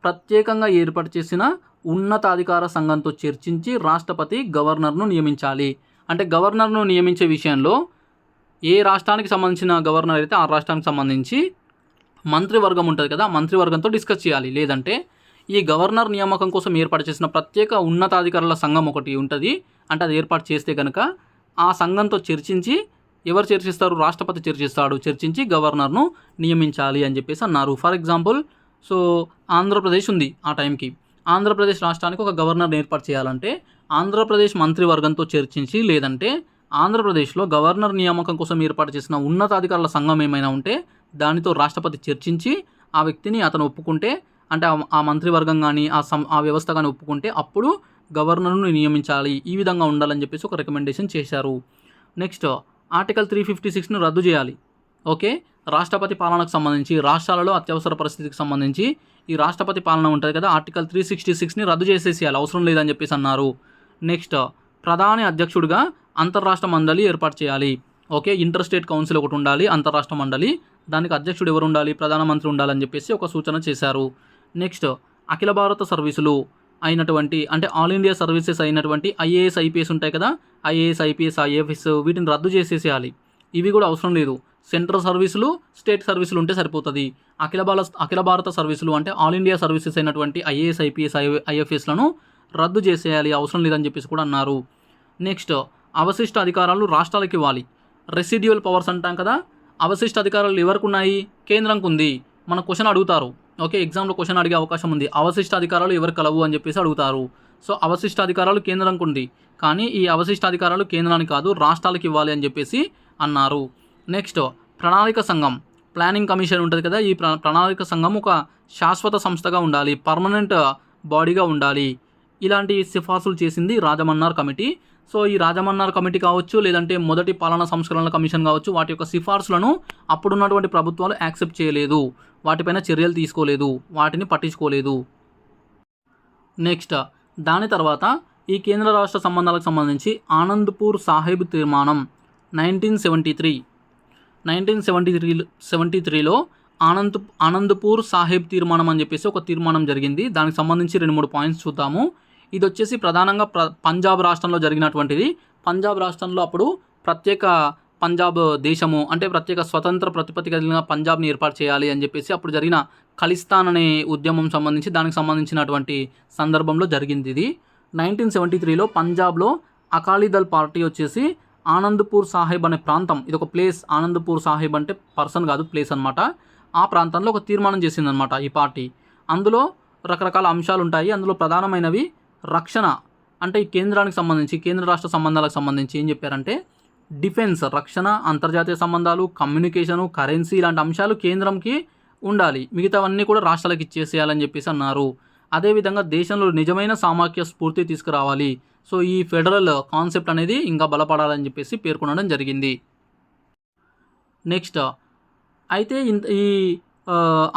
[SPEAKER 1] ప్రత్యేకంగా ఏర్పాటు చేసిన ఉన్నతాధికార సంఘంతో చర్చించి రాష్ట్రపతి గవర్నర్ను నియమించాలి. అంటే గవర్నర్ను నియమించే విషయంలో ఏ రాష్ట్రానికి సంబంధించిన గవర్నర్ అయితే ఆ రాష్ట్రానికి సంబంధించి మంత్రివర్గం ఉంటుంది కదా, మంత్రివర్గంతో డిస్కస్ చేయాలి. లేదంటే ఈ గవర్నర్ నియామకం కోసం ఏర్పాటు చేసిన ప్రత్యేక ఉన్నతాధికారుల సంఘం ఒకటి ఉంటుంది. అంటే అది ఏర్పాటు చేస్తే కనుక ఆ సంఘంతో చర్చించి, ఎవరు చర్చిస్తారు? రాష్ట్రపతి చర్చిస్తాడు. చర్చించి గవర్నర్ను నియమించాలి అని చెప్పేసి అన్నారు. ఫర్ ఎగ్జాంపుల్, సో ఆంధ్రప్రదేశ్ ఉంది. ఆ టైంకి ఆంధ్రప్రదేశ్ రాష్ట్రానికి ఒక గవర్నర్ని ఏర్పాటు చేయాలంటే ఆంధ్రప్రదేశ్ మంత్రివర్గంతో చర్చించి, లేదంటే ఆంధ్రప్రదేశ్లో గవర్నర్ నియామకం కోసం ఏర్పాటు చేసిన ఉన్నతాధికారుల సంఘం ఏమైనా ఉంటే దానితో రాష్ట్రపతి చర్చించి ఆ వ్యక్తిని అతను ఒప్పుకుంటే, అంటే ఆ మంత్రివర్గం కానీ ఆ వ్యవస్థ కానీ ఒప్పుకుంటే అప్పుడు గవర్నర్ను నియమించాలి. ఈ విధంగా ఉండాలని చెప్పేసి ఒక రికమెండేషన్ చేశారు. నెక్స్ట్ ఆర్టికల్ 356ను రద్దు చేయాలి. ఓకే, రాష్ట్రపతి పాలనకు సంబంధించి రాష్ట్రాలలో అత్యవసర పరిస్థితికి సంబంధించి ఈ రాష్ట్రపతి పాలన ఉంటుంది కదా, ఆర్టికల్ 366ని రద్దు చేసేసేయాలి, అవసరం లేదని చెప్పేసి అన్నారు. నెక్స్ట్ ప్రధాని అధ్యక్షుడిగా అంతర్రాష్ట్ర మండలి ఏర్పాటు చేయాలి. ఓకే, ఇంటర్ స్టేట్ కౌన్సిల్ ఒకటి ఉండాలి, అంతర్రాష్ట్ర మండలి. దానికి అధ్యక్షుడు ఎవరు ఉండాలి? ప్రధానమంత్రి ఉండాలని చెప్పేసి ఒక సూచన చేశారు. నెక్స్ట్ అఖిల భారత సర్వీసులు అయినటువంటి, అంటే ఆల్ ఇండియా సర్వీసెస్ అయినటువంటి ఐఏఎస్ ఐపీఎస్ ఉంటాయి కదా, ఐఏఎస్ ఐపీఎస్ ఐఎఫ్ఎస్ వీటిని రద్దు చేసేసేయాలి. ఇవి కూడా అవసరం లేదు. సెంట్రల్ సర్వీసులు, స్టేట్ సర్వీసులు ఉంటే సరిపోతుంది. అఖిల భారత సర్వీసులు అంటే ఆల్ ఇండియా సర్వీసెస్ అయినటువంటి ఐఏఎస్ ఐపీఎస్ ఐఎఫ్ఎస్లను రద్దు చేసేయాలి, అవసరం లేదని చెప్పేసి కూడా అన్నారు. నెక్స్ట్ అవశిష్ట అధికారాలు రాష్ట్రాలకు ఇవ్వాలి. రెసిడ్యువల్ పవర్స్ అంటాం కదా, అవశిష్ట అధికారాలు ఎవరికి ఉన్నాయి? కేంద్రంకు ఉంది. మన క్వశ్చన్ అడుగుతారు. ఓకే, ఎగ్జామ్లో క్వశ్చన్ అడిగే అవకాశం ఉంది. అవశిష్ట అధికారాలు ఎవరికి కలవు అని చెప్పేసి అడుగుతారు. సో అవశిష్ట అధికారాలు కేంద్రంకు ఉంది, కానీ ఈ అవశిష్ట అధికారాలు కేంద్రానికి కాదు రాష్ట్రాలకు ఇవ్వాలి అని చెప్పేసి అన్నారు. నెక్స్ట్ ప్రణాళిక సంఘం, ప్లానింగ్ కమిషన్ ఉంటుంది కదా, ఈ ప్రణాళిక సంఘం ఒక శాశ్వత సంస్థగా ఉండాలి, పర్మనెంట్ బాడీగా ఉండాలి. ఇలాంటి సిఫార్సులు చేసింది రాజమన్నార్ కమిటీ. సో ఈ రాజమన్నార్ కమిటీ కావచ్చు, లేదంటే మొదటి పాలనా సంస్కరణల కమిషన్ కావచ్చు, వాటి యొక్క సిఫార్సులను అప్పుడున్నటువంటి ప్రభుత్వాలు యాక్సెప్ట్ చేయలేదు, వాటిపైన చర్యలు తీసుకోలేదు, వాటిని పట్టించుకోలేదు. నెక్స్ట్ దాని తర్వాత ఈ కేంద్ర రాష్ట్ర సంబంధాలకు సంబంధించి ఆనంద్పూర్ సాహిబ్ తీర్మానం 1973లో ఆనంద్పూర్ సాహిబ్ తీర్మానం అని చెప్పేసి ఒక తీర్మానం జరిగింది. దానికి సంబంధించి 2-3 పాయింట్స్ చూద్దాము. ఇది వచ్చేసి ప్రధానంగా పంజాబ్ రాష్ట్రంలో జరిగినటువంటిది. పంజాబ్ రాష్ట్రంలో అప్పుడు ప్రత్యేక పంజాబ్ దేశము, అంటే ప్రత్యేక స్వతంత్ర ప్రతిపత్తి కలిగిన పంజాబ్ని ఏర్పాటు చేయాలి అని చెప్పేసి అప్పుడు జరిగిన ఖలిస్తాన్ అనే ఉద్యమం సంబంధించి దానికి సంబంధించినటువంటి సందర్భంలో జరిగింది ఇది. 1973లో పంజాబ్లో అకాలీదళ్ పార్టీ వచ్చేసి ఆనంద్పూర్ సాహిబ్ అనే ప్రాంతం, ఇది ఒక ప్లేస్. ఆనంద్పూర్ సాహిబ్ అంటే పర్సన్ కాదు, ప్లేస్ అనమాట. ఆ ప్రాంతంలో ఒక తీర్మానం చేసిందనమాట ఈ పార్టీ. అందులో రకరకాల అంశాలు ఉంటాయి. అందులో ప్రధానమైనవి రక్షణ, అంటే ఈ కేంద్రానికి సంబంధించి, కేంద్ర రాష్ట్ర సంబంధాలకు సంబంధించి ఏం చెప్పారంటే డిఫెన్స్, రక్షణ, అంతర్జాతీయ సంబంధాలు, కమ్యూనికేషను, కరెన్సీ ఇలాంటి అంశాలు కేంద్రంకి ఉండాలి, మిగతావన్నీ కూడా రాష్ట్రాలకు ఇచ్చేసేయాలని చెప్పేసి అన్నారు. అదేవిధంగా దేశంలో నిజమైన సామాఖ్య స్ఫూర్తి తీసుకురావాలి. సో ఈ ఫెడరల్ కాన్సెప్ట్ అనేది ఇంకా బలపడాలని చెప్పేసి పేర్కొనడం జరిగింది. నెక్స్ట్ అయితే ఈ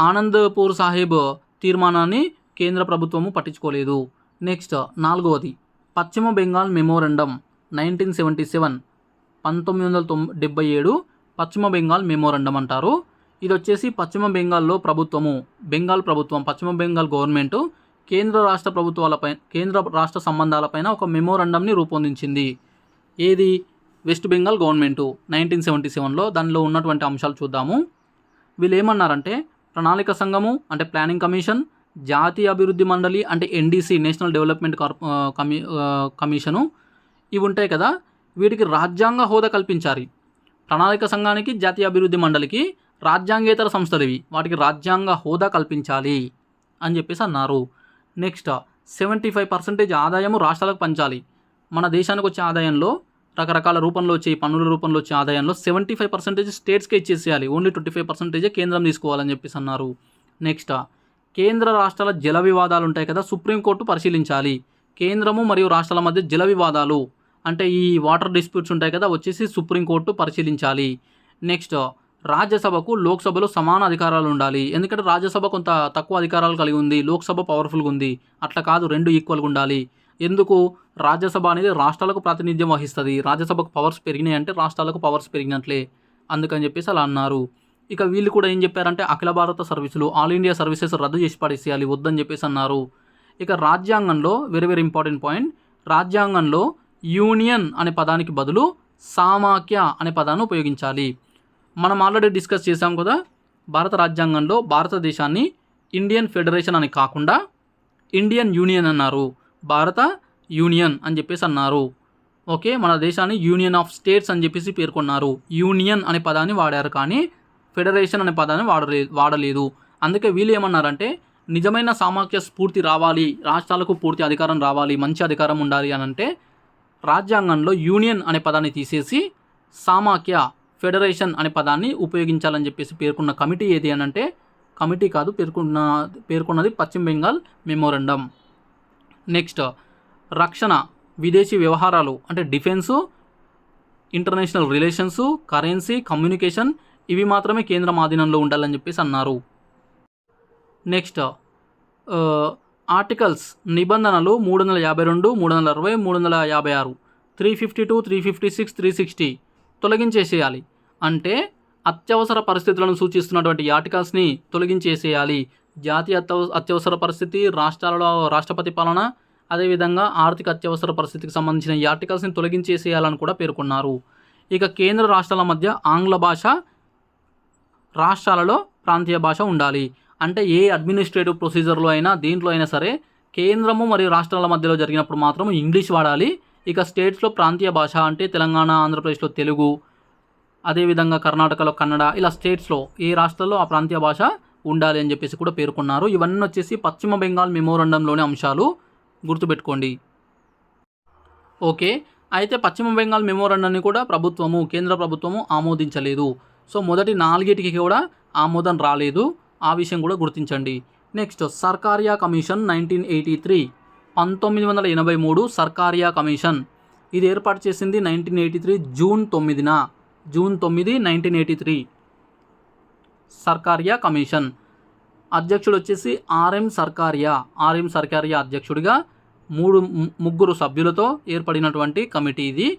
[SPEAKER 1] ఆనంద్పూర్ సాహిబ్ తీర్మానాన్ని కేంద్ర ప్రభుత్వము పట్టించుకోలేదు. నెక్స్ట్ 4వది పశ్చిమ బెంగాల్ మెమోరండం 1977 పశ్చిమ బెంగాల్ మెమోరండం అంటారు. ఇది వచ్చేసి పశ్చిమ బెంగాల్లో బెంగాల్ ప్రభుత్వం, పశ్చిమ బెంగాల్ గవర్నమెంట్ కేంద్ర రాష్ట్ర సంబంధాలపైన ఒక మెమోరండంని రూపొందించింది. ఏది? వెస్ట్ బెంగాల్ గవర్నమెంటు 1977లో. దానిలో ఉన్నటువంటి అంశాలు చూద్దాము. వీళ్ళు ఏమన్నారంటే ప్రణాళిక సంఘము అంటే ప్లానింగ్ కమిషన్, జాతీయ అభివృద్ధి మండలి అంటే ఎన్డీసీ నేషనల్ డెవలప్మెంట్ కమిషను ఇవి ఉంటాయి కదా, వీటికి రాజ్యాంగ హోదా కల్పించాలి. ప్రణాళిక సంఘానికి, జాతీయ అభివృద్ధి మండలికి రాజ్యాంగేతర సంస్థలు ఇవి, వాటికి రాజ్యాంగ హోదా కల్పించాలి అని చెప్పేసి అన్నారు. నెక్స్ట్ 75% ఆదాయము రాష్ట్రాలకు పంచాలి. మన దేశానికి వచ్చే ఆదాయంలో రకరకాల రూపంలో వచ్చే పన్నుల రూపంలో వచ్చే ఆదాయంలో 75% స్టేట్స్కే ఇచ్చేసేయాలి, ఓన్లీ 25% కేంద్రం తీసుకోవాలని చెప్పేసి అన్నారు. నెక్స్ట్ కేంద్ర రాష్ట్రాల జల వివాదాలు ఉంటాయి కదా, సుప్రీంకోర్టు పరిశీలించాలి. కేంద్రము మరియు రాష్ట్రాల మధ్య జల వివాదాలు అంటే ఈ వాటర్ డిస్ప్యూట్స్ ఉంటాయి కదా, వచ్చేసి సుప్రీంకోర్టు పరిశీలించాలి. నెక్స్ట్ రాజ్యసభకు లోక్సభలో సమాన అధికారాలు ఉండాలి. ఎందుకంటే రాజ్యసభ కొంత తక్కువ అధికారాలు కలిగి ఉంది, లోక్సభ పవర్ఫుల్గా ఉంది. అట్లా కాదు, 2 ఈక్వల్గా ఉండాలి. ఎందుకు? రాజ్యసభ అనేది రాష్ట్రాలకు ప్రాతినిధ్యం వహిస్తుంది. రాజ్యసభకు పవర్స్ పెరిగినాయి అంటే రాష్ట్రాలకు పవర్స్ పెరిగినట్లే, అందుకని చెప్పేసి అలా అన్నారు. ఇక వీళ్ళు కూడా ఏం చెప్పారంటే అఖిల భారత సర్వీసులు, ఆల్ ఇండియా సర్వీసెస్ రద్దు చేసి పడేసేయాలి, వద్దని చెప్పేసి అన్నారు. ఇక రాజ్యాంగంలో వెరీ వెరీ ఇంపార్టెంట్ పాయింట్, రాజ్యాంగంలో యూనియన్ అనే పదానికి బదులు సామాఖ్య అనే పదాన్ని ఉపయోగించాలి. మనం ఆల్రెడీ డిస్కస్ చేసాం కదా, భారత రాజ్యాంగంలో భారతదేశాన్ని ఇండియన్ ఫెడరేషన్ అని కాకుండా ఇండియన్ యూనియన్ అన్నారు, భారత యూనియన్ అని చెప్పేసి అన్నారు. ఓకే, మన దేశాన్ని యూనియన్ ఆఫ్ స్టేట్స్ అని చెప్పేసి పేర్కొన్నారు. యూనియన్ అనే పదాన్ని వాడారు కానీ ఫెడరేషన్ అనే పదాన్ని వాడలేదు. అందుకే వీళ్ళు ఏమన్నారంటే నిజమైన సామాఖ్య స్ఫూర్తి రావాలి, రాష్ట్రాలకు పూర్తి అధికారం రావాలి, మంచి అధికారం ఉండాలి అని అంటే రాజ్యాంగంలో యూనియన్ అనే పదాన్ని తీసేసి సామాఖ్య ఫెడరేషన్ అనే పదాన్ని ఉపయోగించాలని చెప్పేసి పేర్కొన్న కమిటీ ఏది అని అంటే, కమిటీ కాదు, పేర్కొన్నది పశ్చిమ బెంగాల్ మెమోరండం. నెక్స్ట్ రక్షణ, విదేశీ వ్యవహారాలు అంటే defence, international relations, currency, communication ఇవి మాత్రమే కేంద్రం ఆధీనంలో ఉండాలని చెప్పేసి అన్నారు. నెక్స్ట్ ఆర్టికల్స్ నిబంధనలు 352, 360, 356, 352, 356, 360 తొలగించేసేయాలి. అంటే అత్యవసర పరిస్థితులను సూచిస్తున్నటువంటి ఆర్టికల్స్ని తొలగించేసేయాలి. జాతీయ అత్యవసర పరిస్థితి, రాష్ట్రాలలో రాష్ట్రపతి పాలన, అదేవిధంగా ఆర్థిక అత్యవసర పరిస్థితికి సంబంధించిన ఈ ఆర్టికల్స్ని తొలగించేసేయాలని కూడా పేర్కొన్నారు. ఇక కేంద్ర రాష్ట్రాల మధ్య ఆంగ్ల భాష, రాష్ట్రాలలో ప్రాంతీయ భాష ఉండాలి. అంటే ఏ అడ్మినిస్ట్రేటివ్ ప్రొసీజర్లో అయినా దేంట్లో అయినా సరే కేంద్రము మరియు రాష్ట్రాల మధ్యలో జరిగినప్పుడు మాత్రం ఇంగ్లీష్ వాడాలి. ఇక స్టేట్స్లో ప్రాంతీయ భాష అంటే తెలంగాణ, ఆంధ్రప్రదేశ్లో తెలుగు, అదేవిధంగా కర్ణాటకలో కన్నడ, ఇలా స్టేట్స్లో ఏ రాష్ట్రాల్లో ఆ ప్రాంతీయ భాష ఉండాలి అని చెప్పేసి కూడా పేర్కొన్నారు. ఇవన్నీ వచ్చేసి పశ్చిమ బెంగాల్ మెమోరండంలోని అంశాలు, గుర్తుపెట్టుకోండి. ఓకే, అయితే పశ్చిమ బెంగాల్ మెమోరండాన్ని కూడా కేంద్ర ప్రభుత్వము ఆమోదించలేదు. సో మొదటి 4టికి కూడా ఆమోదం రాలేదు, ఆ విషయం కూడా గుర్తించండి. Next Sarkaria commission 1983, 1983 Sarkaria commission. ఇది ఏర్పాటు చేసింది 1983 జూన్ 9, 1983 సర్కారియా కమిషన్. అధ్యక్షుడు వచ్చేసి ఆర్ఎం సర్కారియా అధ్యక్షుడిగా 3 సభ్యులతో ఏర్పడినటువంటి కమిటీ ఇది.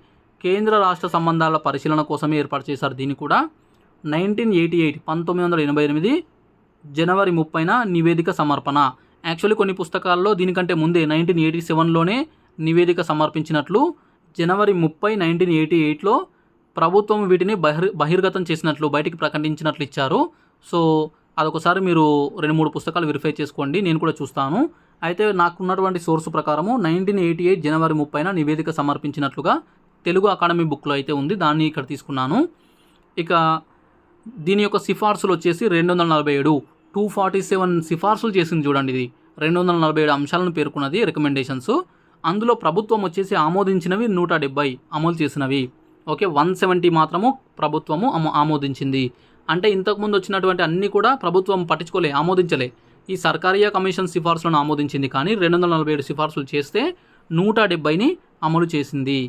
[SPEAKER 1] కేంద్ర రాష్ట్ర సంబంధాల పరిశీలన కోసమే ఏర్పాటు చేశారు దీన్ని కూడా. 1988 జనవరి 30న నివేదిక సమర్పణ. యాక్చువల్లీ కొన్ని పుస్తకాల్లో దీనికంటే ముందే 1987లోనే నివేదిక సమర్పించినట్లు, జనవరి 30, 1988లో ప్రభుత్వం వీటిని బహిర్గతం చేసినట్లు, బయటికి ప్రకటించినట్లు ఇచ్చారు. సో అదొకసారి మీరు 2-3 పుస్తకాలు వెరిఫై చేసుకోండి, నేను కూడా చూస్తాను. అయితే నాకున్నటువంటి సోర్సు ప్రకారము 1988 జనవరి 30న నివేదిక సమర్పించినట్లుగా తెలుగు అకాడమీ బుక్లో అయితే ఉంది, దాన్ని ఇక్కడ తీసుకున్నాను. ఇక దీని యొక్క సిఫార్సులు వచ్చేసి 247 సిఫార్సులు చేసింది చూడండి. ఇది 247 అంశాలను పేర్కొన్నది రికమెండేషన్స్. అందులో ప్రభుత్వం వచ్చేసి ఆమోదించినవి 170 అమలు చేసినవి. ఓకే, 170 మాత్రము ప్రభుత్వము ఆమోదించింది. అంటే ఇంతకుముందు వచ్చినటువంటి అన్నీ కూడా ప్రభుత్వం ఆమోదించలే. ఈ సర్కారియా కమిషన్ సిఫార్సులను ఆమోదించింది, కానీ 247 సిఫార్సులు చేస్తే 170ని అమలు చేసింది.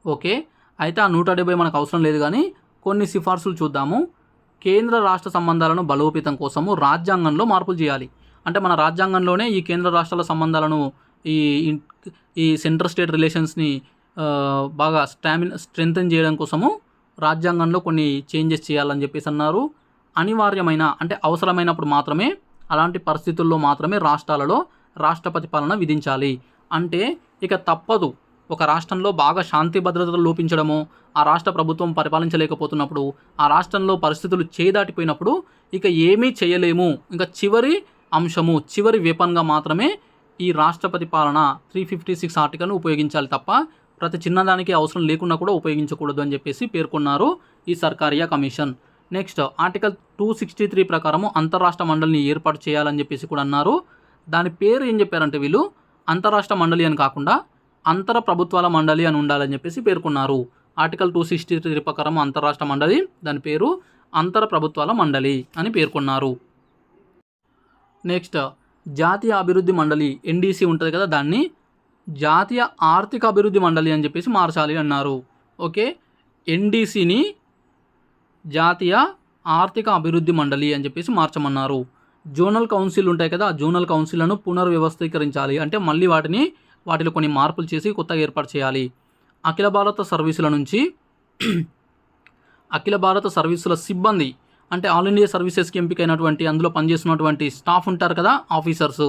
[SPEAKER 1] ఓకే, అయితే ఆ 170 మనకు అవసరం లేదు, కానీ కొన్ని సిఫార్సులు చూద్దాము. కేంద్ర రాష్ట్ర సంబంధాలను బలోపేతం కోసము రాజ్యాంగంలో మార్పులు చేయాలి. అంటే మన రాజ్యాంగంలోనే ఈ కేంద్ర రాష్ట్రాల సంబంధాలను, ఈ సెంట్రల్ స్టేట్ రిలేషన్స్ని బాగా స్ట్రెంథెన్ చేయడం కోసము రాజ్యాంగంలో కొన్ని చేంజెస్ చేయాలని చెప్పేసి అన్నారు. అనివార్యమైన అంటే అవసరమైనప్పుడు మాత్రమే, అలాంటి పరిస్థితుల్లో మాత్రమే రాష్ట్రాలలో రాష్ట్రపతి పాలన విధించాలి. అంటే ఇక తప్పదు, ఒక రాష్ట్రంలో బాగా శాంతి భద్రతలు లోపించడము, ఆ రాష్ట్ర ప్రభుత్వం పరిపాలించలేకపోతున్నప్పుడు, ఆ రాష్ట్రంలో పరిస్థితులు చేదాటిపోయినప్పుడు ఇక ఏమీ చేయలేము, ఇంకా చివరి అంశము, చివరి వేపన్గా మాత్రమే ఈ రాష్ట్రపతి పాలన 356 ఆర్టికల్ను ఉపయోగించాలి తప్ప ప్రతి చిన్నదానికి అవసరం లేకున్నా కూడా ఉపయోగించకూడదు అని చెప్పేసి పేర్కొన్నారు ఈ సర్కారియా కమిషన్. నెక్స్ట్ ఆర్టికల్ 263 ప్రకారము అంతర్రాష్ట్ర మండలిని ఏర్పాటు చేయాలని చెప్పేసి కూడా అన్నారు. దాని పేరు ఏం చెప్పారంటే వీళ్ళు అంతర్రాష్ట్ర మండలి అని కాకుండా అంతర ప్రభుత్వాల మండలి అని ఉండాలని చెప్పేసి పేర్కొన్నారు. ఆర్టికల్ 263 ప్రకారం అంతర్రాష్ట్ర మండలి, దాని పేరు అంతర ప్రభుత్వాల మండలి అని పేర్కొన్నారు. నెక్స్ట్ జాతీయ అభివృద్ధి మండలి, ఎన్డీసీ ఉంటుంది కదా, దాన్ని జాతీయ ఆర్థిక అభివృద్ధి మండలి అని చెప్పేసి మార్చాలి అన్నారు. ఓకే, ఎన్డీసీని జాతీయ ఆర్థిక అభివృద్ధి మండలి అని చెప్పేసి మార్చమన్నారు. జోనల్ కౌన్సిల్ ఉంటాయి కదా, జోనల్ కౌన్సిల్లను పునర్వ్యవస్థీకరించాలి. అంటే మళ్ళీ వాటిలో కొన్ని మార్పులు చేసి కొత్తగా ఏర్పాటు చేయాలి. అఖిల భారత సర్వీసుల నుంచి అఖిల భారత సర్వీసుల సిబ్బంది, అంటే ఆల్ ఇండియా సర్వీసెస్కి ఎంపికైనటువంటి, అందులో పనిచేస్తున్నటువంటి స్టాఫ్ ఉంటారు కదా, ఆఫీసర్స్,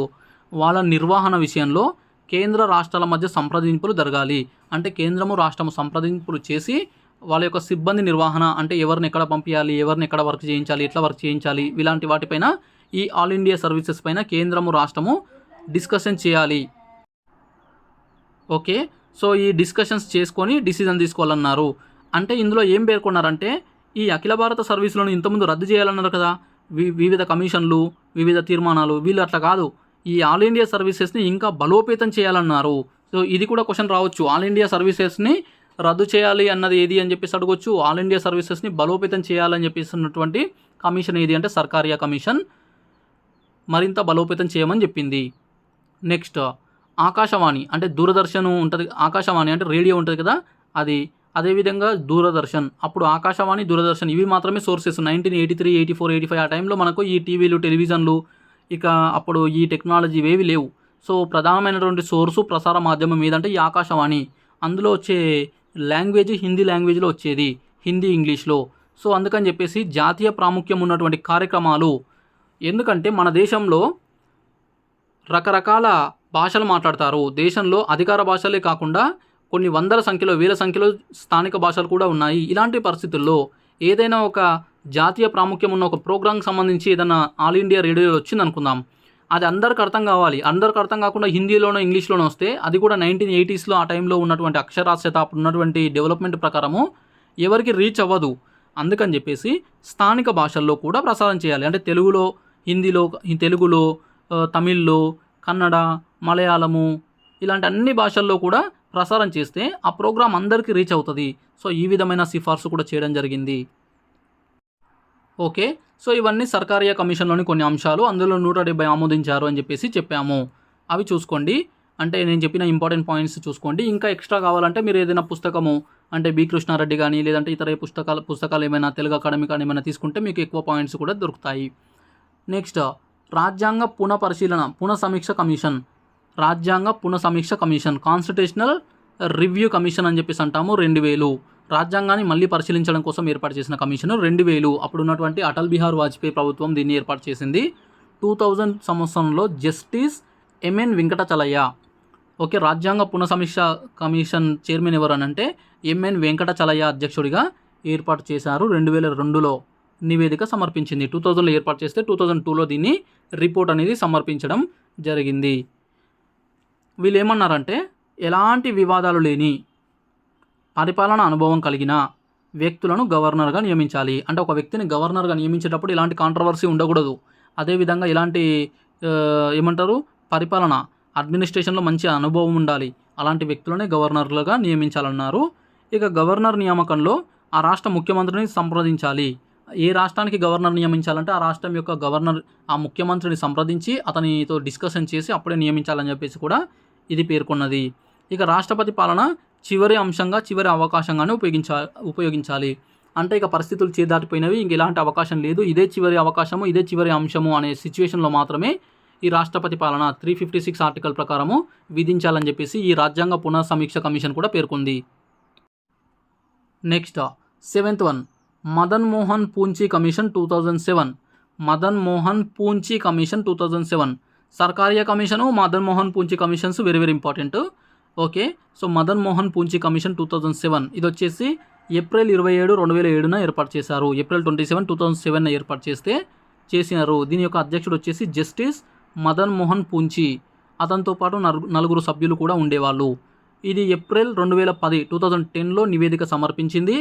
[SPEAKER 1] వాళ్ళ నిర్వహణ విషయంలో కేంద్ర రాష్ట్రాల మధ్య సంప్రదింపులు జరగాలి. అంటే కేంద్రము రాష్ట్రము సంప్రదింపులు చేసి వాళ్ళ యొక్క సిబ్బంది నిర్వహణ అంటే ఎవరిని ఎక్కడ పంపించాలి, ఎవరిని ఎక్కడ వర్క్ చేయించాలి, ఎట్లా వర్క్ చేయించాలి, ఇలాంటి వాటిపైన ఈ ఆల్ ఇండియా సర్వీసెస్ పైన కేంద్రము రాష్ట్రము డిస్కషన్ చేయాలి. ఓకే, సో ఈ డిస్కషన్స్ చేసుకొని డిసిజన్ తీసుకోవాలన్నారు. అంటే ఇందులో ఏం పేర్కొన్నారంటే ఈ అఖిల భారత సర్వీసులను ఇంతకుముందు రద్దు చేయాలన్నారు కదా, వివిధ కమిషన్లు, వివిధ తీర్మానాలు. వీళ్ళు అట్లా కాదు, ఈ ఆల్ ఇండియా సర్వీసెస్ని ఇంకా బలోపేతం చేయాలన్నారు. సో ఇది కూడా క్వశ్చన్ రావచ్చు, ఆల్ ఇండియా సర్వీసెస్ని రద్దు చేయాలి అన్నది ఏది అని చెప్పేసి అడగొచ్చు. ఆల్ ఇండియా సర్వీసెస్ని బలోపేతం చేయాలని చెప్పేసి ఉన్నటువంటి కమిషన్ ఏది అంటే సర్కారియా కమిషన్ మరింత బలోపేతం చేయమని చెప్పింది. నెక్స్ట్ ఆకాశవాణి అంటే దూరదర్శన్ ఉంటుంది, ఆకాశవాణి అంటే రేడియో ఉంటుంది కదా అది, అదేవిధంగా దూరదర్శన్. అప్పుడు ఆకాశవాణి, దూరదర్శన్ ఇవి మాత్రమే సోర్సెస్. 1983, 84, 85 ఆ టైంలో మనకు ఈ టీవీలు, టెలివిజన్లు ఇక అప్పుడు ఈ టెక్నాలజీ ఏవి లేవు. సో ప్రధానమైనటువంటి సోర్సు ప్రసార మాధ్యమం ఏదంటే ఈ ఆకాశవాణి. అందులో వచ్చే లాంగ్వేజ్ హిందీ లాంగ్వేజ్లో వచ్చేది, హిందీ ఇంగ్లీష్లో. సో అందుకని చెప్పేసి జాతీయ ప్రాముఖ్యం ఉన్నటువంటి కార్యక్రమాలు, ఎందుకంటే మన దేశంలో రకరకాల భాషలు మాట్లాడతారు. దేశంలో అధికార భాషలే కాకుండా కొన్ని వందల సంఖ్యలో, వేల సంఖ్యలో స్థానిక భాషలు కూడా ఉన్నాయి. ఇలాంటి పరిస్థితుల్లో ఏదైనా ఒక జాతీయ ప్రాముఖ్యం ఉన్న ఒక ప్రోగ్రాంకి సంబంధించి ఏదైనా ఆల్ ఇండియా రేడియోలో వచ్చింది అనుకుందాం, అది అందరికి అర్థం కావాలి. అందరికి అర్థం కాకుండా హిందీలోనో ఇంగ్లీష్లోనో వస్తే అది కూడా 1980sలో ఆ టైంలో ఉన్నటువంటి అక్షరాస్యత, అప్పుడు ఉన్నటువంటి డెవలప్మెంట్ ప్రకారము ఎవరికి రీచ్ అవ్వదు. అందుకని చెప్పేసి స్థానిక భాషల్లో కూడా ప్రసారం చేయాలి. అంటే తెలుగులో, హిందీలో, తెలుగులో, తమిళ్లో, కన్నడ, మలయాళము ఇలాంటి అన్ని భాషల్లో కూడా ప్రసారం చేస్తే ఆ ప్రోగ్రాం అందరికీ రీచ్ అవుతుంది. సో ఈ విధమైన సిఫార్సు కూడా చేయడం జరిగింది. ఓకే, సో ఇవన్నీ సర్కారియా కమిషన్లోని కొన్ని అంశాలు. అందులో 170 ఆమోదించారు అని చెప్పేసి చెప్పాము. అవి చూసుకోండి, అంటే నేను చెప్పిన ఇంపార్టెంట్ పాయింట్స్ చూసుకోండి. ఇంకా ఎక్స్ట్రా కావాలంటే మీరు ఏదైనా పుస్తకము అంటే బి కృష్ణారెడ్డి కానీ లేదంటే ఇతర పుస్తకాలు ఏమైనా తెలుగు అకాడమీ కానీ ఏమైనా తీసుకుంటే మీకు ఎక్కువ పాయింట్స్ కూడా దొరుకుతాయి. నెక్స్ట్ రాజ్యాంగ పునఃసమీక్ష కమిషన్. రాజ్యాంగ పునఃసమీక్ష కమిషన్, కాన్స్టిట్యూషనల్ రివ్యూ కమిషన్ అని చెప్పేసి అంటాము. 2000 రాజ్యాంగాన్ని మళ్ళీ పరిశీలించడం కోసం ఏర్పాటు చేసిన కమిషన్ 2000. అప్పుడు ఉన్నటువంటి అటల్ బిహారీ వాజ్పేయి ప్రభుత్వం దీన్ని ఏర్పాటు చేసింది. 2000 సంవత్సరంలో జస్టిస్ ఎంఎన్ వెంకటచలయ్య. ఓకే, రాజ్యాంగ పునఃసమీక్ష కమిషన్ చైర్మన్ ఎవరనంటే ఎంఎన్ వెంకటచలయ్య అధ్యక్షుడిగా ఏర్పాటు చేశారు. 2002లో నివేదిక సమర్పించింది. 2000లో ఏర్పాటు చేస్తే 2002లో దీన్ని రిపోర్ట్ అనేది సమర్పించడం జరిగింది. వీళ్ళు ఏమన్నారంటే ఎలాంటి వివాదాలు లేని పరిపాలన అనుభవం కలిగిన వ్యక్తులను గవర్నర్గా నియమించాలి. అంటే ఒక వ్యక్తిని గవర్నర్గా నియమించేటప్పుడు ఇలాంటి కాంట్రవర్సీ ఉండకూడదు. అదేవిధంగా ఇలాంటి ఏమంటారు పరిపాలన అడ్మినిస్ట్రేషన్లో మంచి అనుభవం ఉండాలి. అలాంటి వ్యక్తులనే గవర్నర్లుగా నియమించాలన్నారు. ఇక గవర్నర్ నియామకంలో ఆ రాష్ట్ర ముఖ్యమంత్రిని సంప్రదించాలి. ఏ రాష్ట్రానికి గవర్నర్ నియమించాలంటే ఆ రాష్ట్రం యొక్క గవర్నర్ ఆ ముఖ్యమంత్రిని సంప్రదించి అతనితో డిస్కషన్ చేసి అప్పుడే నియమించాలని చెప్పేసి కూడా ఇది పేర్కొన్నది. ఇక రాష్ట్రపతి పాలన చివరి అంశంగా, చివరి అవకాశంగానే ఉపయోగించాలి. అంటే ఇక పరిస్థితులు చేదాటిపోయినవి, ఇంక ఎలాంటి అవకాశం లేదు, ఇదే చివరి అవకాశము, ఇదే చివరి అంశము అనే సిచ్యువేషన్లో మాత్రమే ఈ రాష్ట్రపతి పాలన 356 ఆర్టికల్ ప్రకారము విధించాలని చెప్పేసి ఈ రాజ్యాంగ పునఃసమీక్ష కమిషన్ కూడా పేర్కొంది. Next 7th one, Madan Mohan Punchhi commission 2007. Madan Mohan Punchhi commission 2007. Sarkaria commission, Madan Mohan Punchhi commissions very very important. Okay, so Madan Mohan Punchhi commission 2007 ఇది వచ్చేసి ఏప్రిల్ 27, 2007న ఏర్పాటు చేశారు. ఏప్రిల్ 27, 2007న ఏర్పాటు చేసినారు. దీని యొక్క అధ్యక్షుడు వచ్చేసి జస్టిస్ మదన్ మోహన్ పూంచి. అతనితో పాటు 4 సభ్యులు కూడా ఉండేవాళ్ళు. ఇది ఏప్రిల్ 2010లో నివేదిక సమర్పించింది.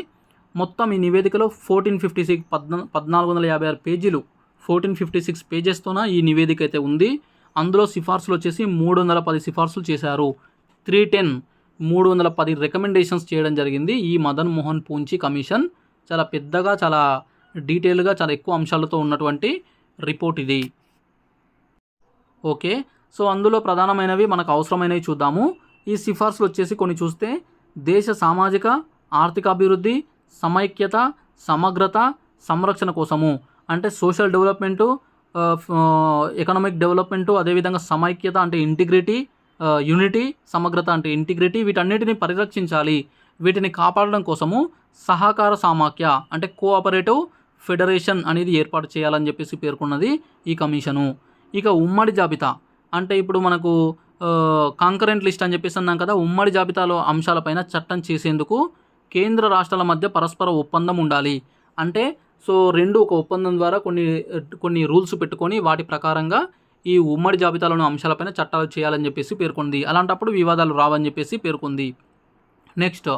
[SPEAKER 1] మొత్తం ఈ నివేదికలో 1456 పేజీలు, 1456 పేజెస్తోన ఈ నివేదిక అయితే ఉంది. అందులో సిఫార్సులు వచ్చేసి 310 సిఫార్సులు చేశారు. 310 రికమెండేషన్స్ చేయడం జరిగింది. ఈ మదన్ మోహన్ పూంచి కమిషన్ చాలా పెద్దగా, చాలా డీటెయిల్గా, చాలా ఎక్కువ అంశాలతో ఉన్నటువంటి రిపోర్ట్ ఇది. ఓకే, సో అందులో ప్రధానమైనవి మనకు అవసరమైనవి చూద్దాము. ఈ సిఫార్సులు వచ్చేసి కొన్ని చూస్తే దేశ సామాజిక ఆర్థిక అభివృద్ధి, సమైక్యత, సమగ్రత, సంరక్షణ కోసము అంటే సోషల్ డెవలప్మెంటు, ఎకనామిక్ డెవలప్మెంటు, అదేవిధంగా సమైక్యత అంటే ఇంటిగ్రిటీ, యూనిటీ, సమగ్రత అంటే ఇంటిగ్రిటీ, వీటన్నిటిని పరిరక్షించాలి. వీటిని కాపాడడం కోసము సహకార సమాఖ్య అంటే కోఆపరేటివ్ ఫెడరేషన్ అనేది ఏర్పాటు చేయాలని చెప్పేసి పేర్కొన్నది ఈ కమిషను. ఇక ఉమ్మడి జాబితా అంటే ఇప్పుడు మనకు కాంకరెంట్ లిస్ట్ అని చెప్పేసి అన్నాం కదా, ఉమ్మడి జాబితాలో అంశాలపైన చట్టం చేసేందుకు కేంద్ర రాష్ట్రాల మధ్య పరస్పర ఒప్పందం ఉండాలి. అంటే సో రెండు ఒక ఒప్పందం ద్వారా కొన్ని రూల్స్ పెట్టుకొని వాటి ప్రకారంగా ఈ ఉమ్మడి జాబితాలోని అంశాలపైన చట్టాలు చేయాలని చెప్పేసి పేర్కొంది. అలాంటప్పుడు వివాదాలు రావని చెప్పేసి పేర్కొంది. నెక్స్ట్,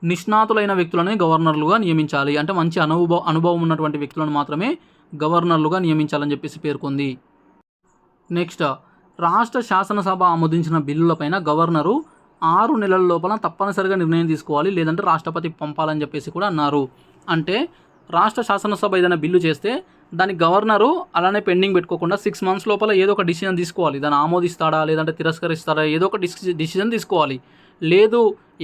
[SPEAKER 1] నిష్ణాతులైన వ్యక్తులని గవర్నర్లుగా నియమించాలి. అంటే మంచి అనుభవం ఉన్నటువంటి వ్యక్తులను మాత్రమే గవర్నర్లుగా నియమించాలని చెప్పేసి పేర్కొంది. నెక్స్ట్, రాష్ట్ర శాసనసభ ఆమోదించిన బిల్లులపైన గవర్నరు 6 నెలల లోపల తప్పనిసరిగా నిర్ణయం తీసుకోవాలి, లేదంటే రాష్ట్రపతికి పంపాలని చెప్పేసి కూడా అన్నారు. అంటే రాష్ట్ర శాసనసభ ఏదైనా బిల్లు చేస్తే దాని గవర్నరు అలానే పెండింగ్ పెట్టుకోకుండా 6 months లోపల ఏదో ఒక డిసిజన్ తీసుకోవాలి. దాన్ని ఆమోదిస్తాడా లేదంటే తిరస్కరిస్తాడా ఏదో ఒక డిసిజన్ తీసుకోవాలి. లేదు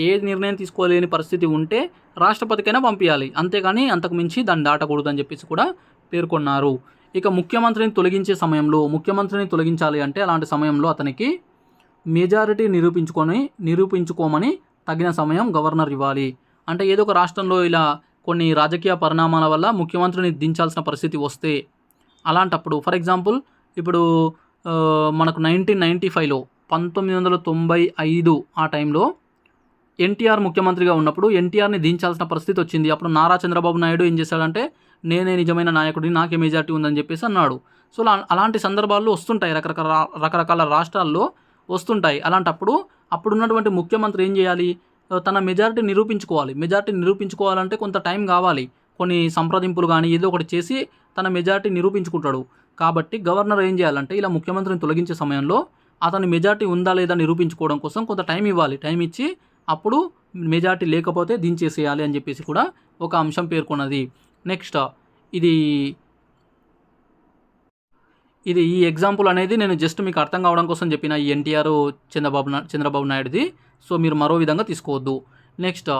[SPEAKER 1] ఏ నిర్ణయం తీసుకోలేని పరిస్థితి ఉంటే రాష్ట్రపతికైనా పంపించాలి. అంతేగాని అంతకుమించి దాన్ని దాటకూడదు అని చెప్పేసి కూడా పేర్కొన్నారు. ఇక ముఖ్యమంత్రిని తొలగించాలి అంటే అలాంటి సమయంలో అతనికి మెజారిటీ నిరూపించుకోమని తగిన సమయం గవర్నర్ ఇవ్వాలి. అంటే ఏదో ఒక రాష్ట్రంలో ఇలా కొన్ని రాజకీయ పరిణామాల వల్ల ముఖ్యమంత్రిని దించాల్సిన పరిస్థితి వస్తే అలాంటప్పుడు ఫర్ ఎగ్జాంపుల్ ఇప్పుడు మనకు 1995లో 1995 ఆ టైంలో ఎన్టీఆర్ ముఖ్యమంత్రిగా ఉన్నప్పుడు ఎన్టీఆర్ని దించాల్సిన పరిస్థితి వచ్చింది. అప్పుడు నారా చంద్రబాబు నాయుడు ఏం చేశాడంటే నేనే నిజమైన నాయకుడిని, నాకే మెజారిటీ ఉందని చెప్పేసి అన్నాడు. సో అలాంటి సందర్భాల్లో వస్తుంటాయి, రకరకాల రాష్ట్రాల్లో వస్తుంటాయి. అలాంటప్పుడు అప్పుడున్నటువంటి ముఖ్యమంత్రి ఏం చేయాలి, తన మెజారిటీ నిరూపించుకోవాలంటే కొంత టైం కావాలి. కొన్ని సంప్రదింపులు కానీ ఏదో ఒకటి చేసి తన మెజారిటీ నిరూపించుకుంటాడు. కాబట్టి గవర్నర్ ఏం చేయాలంటే ఇలా ముఖ్యమంత్రిని తొలగించే సమయంలో అతని మెజారిటీ ఉందా లేదా నిరూపించుకోవడం కోసం కొంత టైం ఇవ్వాలి. టైం ఇచ్చి అప్పుడు మెజారిటీ లేకపోతే దించేసేయాలి అని చెప్పేసి కూడా ఒక అంశం పేర్కొన్నది. నెక్స్ట్, ఇది ఈ ఎగ్జాంపుల్ అనేది నేను జస్ట్ మీకు అర్థం కావడం కోసం చెప్పిన ఈ ఎన్టీఆర్ చంద్రబాబు నాయుడుది. సో మీరు మరో విధంగా తీసుకోవద్దు. నెక్స్ట్,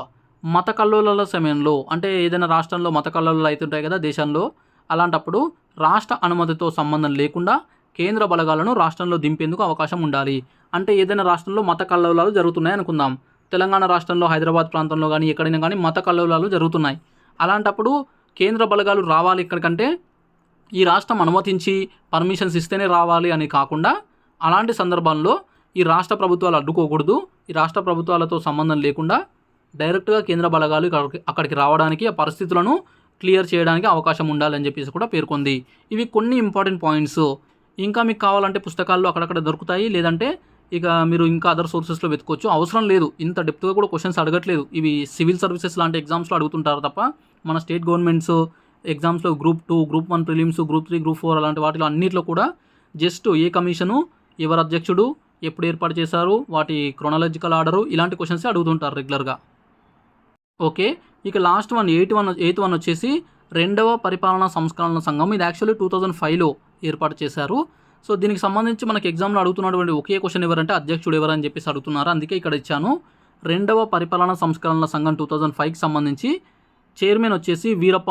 [SPEAKER 1] మత కల్లోలాల సమయంలో అంటే ఏదైనా రాష్ట్రంలో మత కల్లోలాలు అవుతుంటాయి కదా దేశంలో, అలాంటప్పుడు రాష్ట్ర అనుమతితో సంబంధం లేకుండా కేంద్ర బలగాలను రాష్ట్రంలో దింపేందుకు అవకాశం ఉండాలి. అంటే ఏదైనా రాష్ట్రంలో మత కల్లోలాలు జరుగుతున్నాయి అనుకుందాం, తెలంగాణ రాష్ట్రంలో హైదరాబాద్ ప్రాంతంలో కానీ ఎక్కడైనా కానీ మత కల్లోలాలు జరుగుతున్నాయి. అలాంటప్పుడు కేంద్ర బలగాలు రావాలి ఇక్కడికంటే ఈ రాష్ట్రం అనుమతించి పర్మిషన్స్ ఇస్తేనే రావాలి అని కాకుండా అలాంటి సందర్భాల్లో ఈ రాష్ట్ర ప్రభుత్వాలు అడ్డుకోకూడదు. ఈ రాష్ట్ర ప్రభుత్వాలతో సంబంధం లేకుండా డైరెక్ట్గా కేంద్ర బలగాలు అక్కడికి రావడానికి ఆ పరిస్థితులను క్లియర్ చేయడానికి అవకాశం ఉండాలని చెప్పేసి కూడా పేర్కొంది. ఇవి కొన్ని ఇంపార్టెంట్ పాయింట్స్. ఇంకా మీకు కావాలంటే పుస్తకాల్లో అక్కడక్కడ దొరుకుతాయి, లేదంటే ఇక మీరు ఇంకా అదర్ సోర్సెస్లో వెతుకోవచ్చు. అవసరం లేదు, ఇంత డెప్త్గా కూడా క్వశ్చన్స్ అడగట్లేదు. ఇవి సివిల్ సర్వీసెస్ లాంటి ఎగ్జామ్స్లో అడుగుతుంటారు తప్ప మన స్టేట్ గవర్నమెంట్స్ ఎగ్జామ్స్లో Group 2, Group 1 prelims, Group 3, Group 4 అలాంటి వాటిలో అన్నిట్లో కూడా జస్ట్ ఏ కమిషను, ఎవరు అధ్యక్షుడు, ఎప్పుడు ఏర్పాటు చేశారు, వాటి క్రొనాలజికల్ ఆర్డరు, ఇలాంటి క్వశ్చన్స్ అడుగుతుంటారు రెగ్యులర్గా. ఓకే, ఇక లాస్ట్ వన్ 8th వన్ వచ్చేసి 2వ పరిపాలనా సంస్కరణల సంఘం. ఇది యాక్చువల్లీ 2005లో ఏర్పాటు చేశారు. సో దీనికి సంబంధించి మనకి ఎగ్జామ్లో అడుగుతున్నటువంటి ఒకే క్వశ్చన్ ఎవరంటే అధ్యక్షుడు ఎవరని చెప్పేసి అడుగుతున్నారు. అందుకే ఇక్కడ ఇచ్చాను. 2వ పరిపాలనా సంస్కరణల సంఘం 2005కి సంబంధించి చైర్మన్ వచ్చేసి వీరప్ప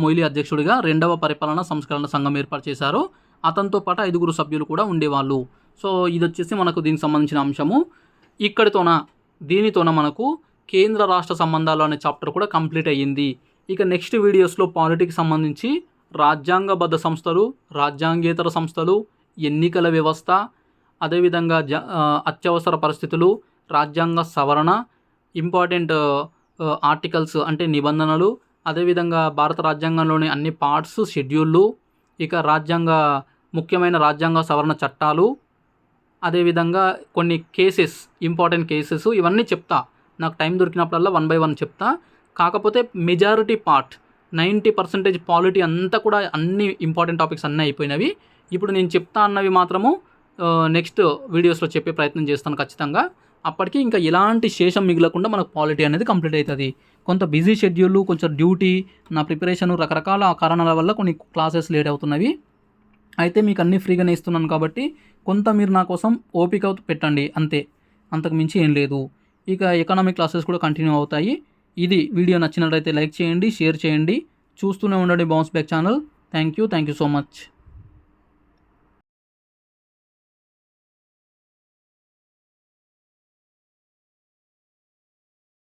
[SPEAKER 1] మొయిలీ అధ్యక్షుడిగా 2వ పరిపాలనా సంస్కరణ సంఘం ఏర్పాటు చేశారు. అతనితో పాటు 5 సభ్యులు కూడా ఉండేవాళ్ళు. సో ఇది వచ్చేసి మనకు దీనికి సంబంధించిన అంశము. దీనితోన మనకు కేంద్ర రాష్ట్ర సంబంధాలు అనే చాప్టర్ కూడా కంప్లీట్ అయ్యింది. ఇక నెక్స్ట్ వీడియోస్లో పాలిటిక్స్ సంబంధించి రాజ్యాంగబద్ధ సంస్థలు, రాజ్యాంగేతర సంస్థలు, ఎన్నికల వ్యవస్థ, అదేవిధంగా అత్యవసర పరిస్థితులు, రాజ్యాంగ సవరణ, ఇంపార్టెంట్ ఆర్టికల్స్ అంటే నిబంధనలు, అదేవిధంగా భారత రాజ్యాంగంలోని అన్ని పార్ట్స్, షెడ్యూళ్ళు, ఇక ముఖ్యమైన రాజ్యాంగ సవరణ చట్టాలు, అదేవిధంగా కొన్ని ఇంపార్టెంట్ కేసెస్ ఇవన్నీ చెప్తా. నాకు టైం దొరికినప్పుడల్లా 1 by 1 చెప్తా. కాకపోతే మెజారిటీ పార్ట్ 90% పాలిటీ అంతా కూడా అన్ని ఇంపార్టెంట్ టాపిక్స్ అన్నీ అయిపోయినవి. ఇప్పుడు నేను చెప్తా అన్నవి మాత్రము నెక్స్ట్ వీడియోస్లో చెప్పే ప్రయత్నం చేస్తాను ఖచ్చితంగా. అప్పటికి ఇంకా ఎలాంటి శేషం మిగలకుండా మనకు పాలిటీ అనేది కంప్లీట్ అవుతుంది. కొంత బిజీ షెడ్యూల్, కొంచెం డ్యూటీ, నా ప్రిపరేషను, రకరకాల కారణాల వల్ల కొన్ని క్లాసెస్ లేట్ అవుతున్నవి. అయితే మీకు అన్నీ ఫ్రీగానే ఇస్తున్నాను కాబట్టి కొంత మీరు నా కోసం ఓపిక పెట్టండి అంతే, అంతకు మించి ఏం లేదు. ఇక ఎకనామిక్ క్లాసెస్ కూడా కంటిన్యూ అవుతాయి. ఇది వీడియో నచ్చినట్లయితే లైక్ చేయండి, షేర్ చేయండి, చూస్తూనే ఉండండి bounce back channel. Thank you so much.